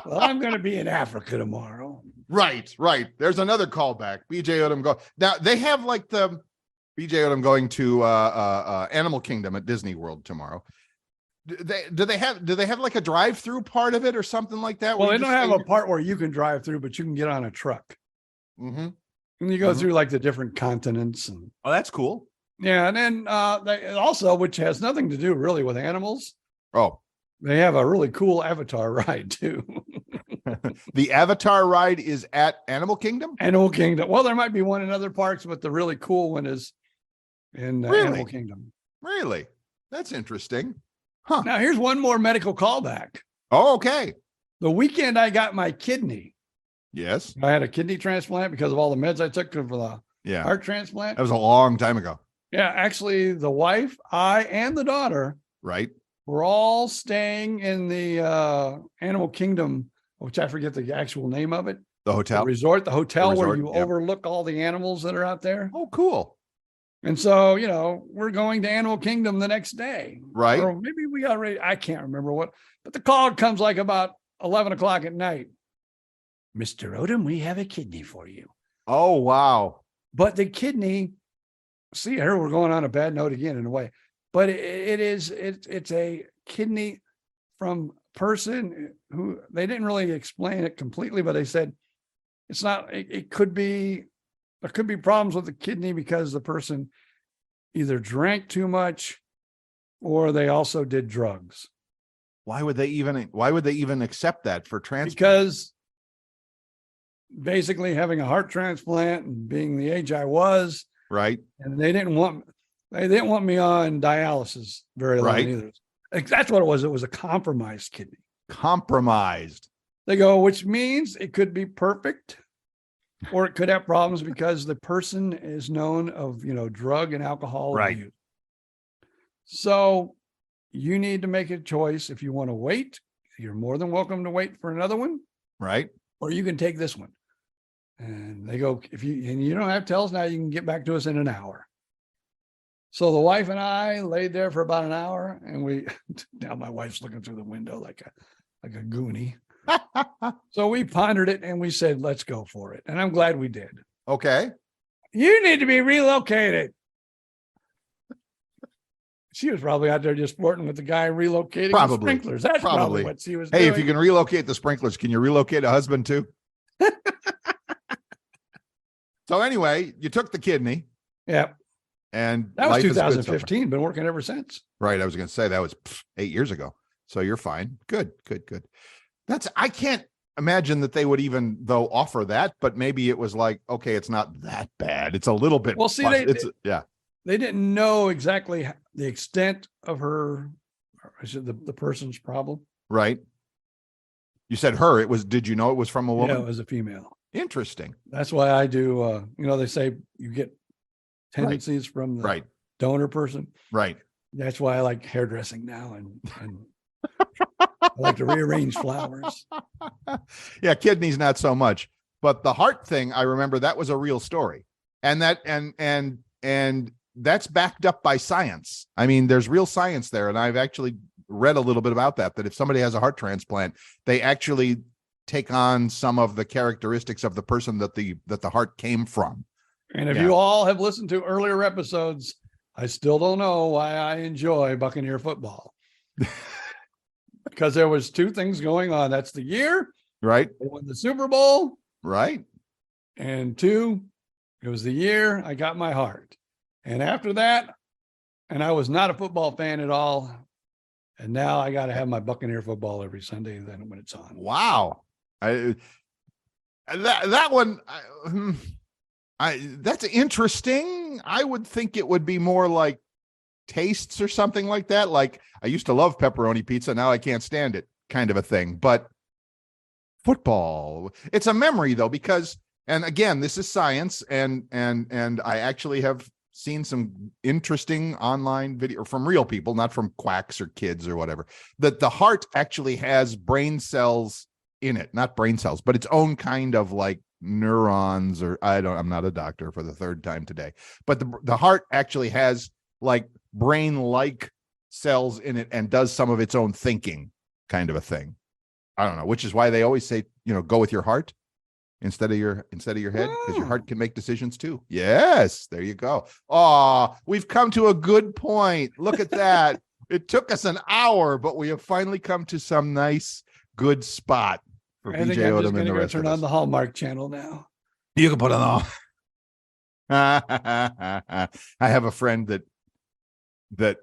[SPEAKER 2] Well, I'm going to be in Africa tomorrow.
[SPEAKER 3] Right. There's another callback. BJ Odom go. Now they have like the BJ Odom going to Animal Kingdom at Disney World tomorrow. Do they have like a drive-through part of it or something like that?
[SPEAKER 2] Well, they don't have a part where you can drive through, but you can get on a truck.
[SPEAKER 3] Mm-hmm.
[SPEAKER 2] And you go through like the different continents. And
[SPEAKER 3] Oh, that's cool.
[SPEAKER 2] yeah, and then they also, which has nothing to do really with animals,
[SPEAKER 3] Oh,
[SPEAKER 2] they have a really cool Avatar ride too.
[SPEAKER 3] the Avatar ride is at Animal Kingdom?
[SPEAKER 2] Animal Kingdom. Well, there might be one in other parks, but the really cool one is in
[SPEAKER 3] Really?
[SPEAKER 2] Animal Kingdom.
[SPEAKER 3] Really? That's interesting. Huh.
[SPEAKER 2] Now, here's one more medical callback.
[SPEAKER 3] Oh, okay.
[SPEAKER 2] The weekend I got my kidney,
[SPEAKER 3] Yes.
[SPEAKER 2] I had a kidney transplant because of all the meds I took for the
[SPEAKER 3] Yeah.
[SPEAKER 2] heart transplant.
[SPEAKER 3] That was a long time ago.
[SPEAKER 2] Yeah, actually, the wife, I, and the daughter
[SPEAKER 3] Right.
[SPEAKER 2] were all staying in the Animal Kingdom, which I forget the actual name of it.
[SPEAKER 3] The
[SPEAKER 2] The
[SPEAKER 3] hotel.
[SPEAKER 2] resort, the hotel where
[SPEAKER 3] resort,
[SPEAKER 2] you
[SPEAKER 3] yeah.
[SPEAKER 2] overlook all the animals that are out there.
[SPEAKER 3] Oh, cool.
[SPEAKER 2] And so, we're going to Animal Kingdom the next day.
[SPEAKER 3] Right.
[SPEAKER 2] Or maybe we got ready. I can't remember what, but the call comes like about 11 o'clock at night. Mr. Odom, we have a kidney for you.
[SPEAKER 3] Oh, wow.
[SPEAKER 2] But the kidney, see, here we're going on a bad note again in a way, but it's a kidney from person who they didn't really explain it completely, but they said it's not, it could be, there could be problems with the kidney because the person either drank too much or they also did drugs.
[SPEAKER 3] Why would they even accept that for transplant?
[SPEAKER 2] Because basically having a heart transplant and being the age I was,
[SPEAKER 3] Right.
[SPEAKER 2] and they didn't want me on dialysis very long
[SPEAKER 3] Right.
[SPEAKER 2] either. That's what it was. It was a compromised kidney.
[SPEAKER 3] Compromised.
[SPEAKER 2] They go, which means it could be perfect or it could have problems because the person is known of, drug and alcohol
[SPEAKER 3] Right.
[SPEAKER 2] abuse. So you need to make a choice. If you want to wait, you're more than welcome to wait for another one,
[SPEAKER 3] Right.
[SPEAKER 2] or you can take this one. And they go, you don't have to tell us now, you can get back to us in an hour. So the wife and I laid there for about an hour, and now my wife's looking through the window like a goonie. So we pondered it and we said, let's go for it. And I'm glad we did.
[SPEAKER 3] Okay.
[SPEAKER 2] You need to be relocated. She was probably out there just flirting with the guy relocating the
[SPEAKER 3] Probably.
[SPEAKER 2] sprinklers. That's probably
[SPEAKER 3] Probably.
[SPEAKER 2] what she was
[SPEAKER 3] Hey,
[SPEAKER 2] doing.
[SPEAKER 3] if you can relocate the sprinklers, can you relocate a husband too? So anyway, you took the kidney
[SPEAKER 2] Yeah,
[SPEAKER 3] and
[SPEAKER 2] that was
[SPEAKER 3] life is good so far.
[SPEAKER 2] 2015. Been working ever since.
[SPEAKER 3] Right. I was going to say that was 8 years ago. So you're fine. Good. I can't imagine that they would even though offer that, but maybe it was like, okay, it's not that bad. It's a little bit.
[SPEAKER 2] Well, see,
[SPEAKER 3] yeah.
[SPEAKER 2] They didn't know exactly the extent of the person's problem.
[SPEAKER 3] Right. You said her. Did you know it was from a woman?
[SPEAKER 2] Yeah, it was a female.
[SPEAKER 3] Interesting.
[SPEAKER 2] That's why I do, they say you get tendencies from the
[SPEAKER 3] Right.
[SPEAKER 2] donor person.
[SPEAKER 3] Right.
[SPEAKER 2] That's why I like hairdressing now and I like to rearrange flowers.
[SPEAKER 3] Yeah. Kidneys, not so much, but the heart thing, I remember that was a real story. And that's backed up by science. I mean, there's real science there. And I've actually read a little bit about that if somebody has a heart transplant, they actually take on some of the characteristics of the person that the heart came from.
[SPEAKER 2] And if
[SPEAKER 3] Yeah.
[SPEAKER 2] you all have listened to earlier episodes, I still don't know why I enjoy Buccaneer football. Because there was two things going on. That's the year
[SPEAKER 3] Right.
[SPEAKER 2] they won the Super Bowl.
[SPEAKER 3] Right.
[SPEAKER 2] And two, it was the year I got my heart. And after that, and I was not a football fan at all. And now I got to have my Buccaneer football every Sunday then when it's on.
[SPEAKER 3] Wow. That one, that's interesting. I would think it would be more like tastes or something like that. Like, I used to love pepperoni pizza, now I can't stand it, kind of a thing. But football, it's a memory though, because, and again, this is science, and I actually have seen some interesting online video from real people, not from quacks or kids or whatever, that the heart actually has brain cells in it, not brain cells, but its own kind of like neurons, or I'm not a doctor for the third time today, but the heart actually has like brain-like cells in it and does some of its own thinking, kind of a thing. I don't know, which is why they always say, go with your heart instead of your head, because your heart can make decisions too. Yes, there you go. Oh, we've come to a good point. Look at that. It took us an hour, but we have finally come to some nice, good spot for
[SPEAKER 2] I think
[SPEAKER 3] BJ
[SPEAKER 2] I'm just
[SPEAKER 3] Odom and the rest
[SPEAKER 2] turn
[SPEAKER 3] of us.
[SPEAKER 2] on the Hallmark channel now.
[SPEAKER 3] You can put it on. I have a friend that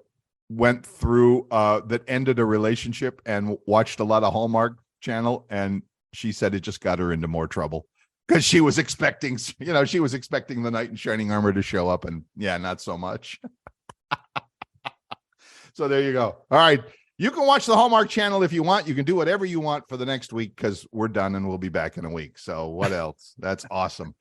[SPEAKER 3] went through that ended a relationship and watched a lot of Hallmark channel, and she said it just got her into more trouble because she was expecting the knight in shining armor to show up, and not so much. So there you go. All right, you can watch the Hallmark channel if you want. You can do whatever you want for the next week, because we're done and we'll be back in a week. So what else? That's awesome.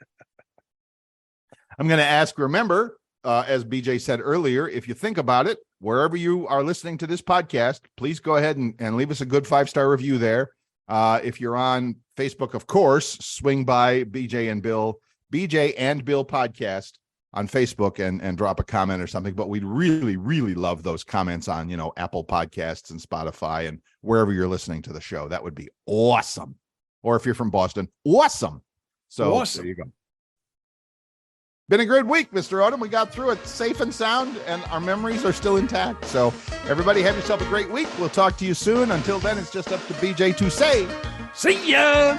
[SPEAKER 3] I'm going to ask, remember, as BJ said earlier, if you think about it, wherever you are listening to this podcast, please go ahead and leave us a good 5-star review there. If you're on Facebook, of course, swing by BJ and Bill podcast on Facebook and drop a comment or something. But we'd really, really love those comments on, Apple Podcasts and Spotify and wherever you're listening to the show. That would be awesome. Or if you're from Boston, awesome. So
[SPEAKER 2] Awesome.
[SPEAKER 3] There you go. Been a great week, Mr. Odom. We got through it safe and sound, and our memories are still intact. So everybody have yourself a great week. We'll talk to you soon. Until then, it's just up to BJ to say,
[SPEAKER 2] See ya.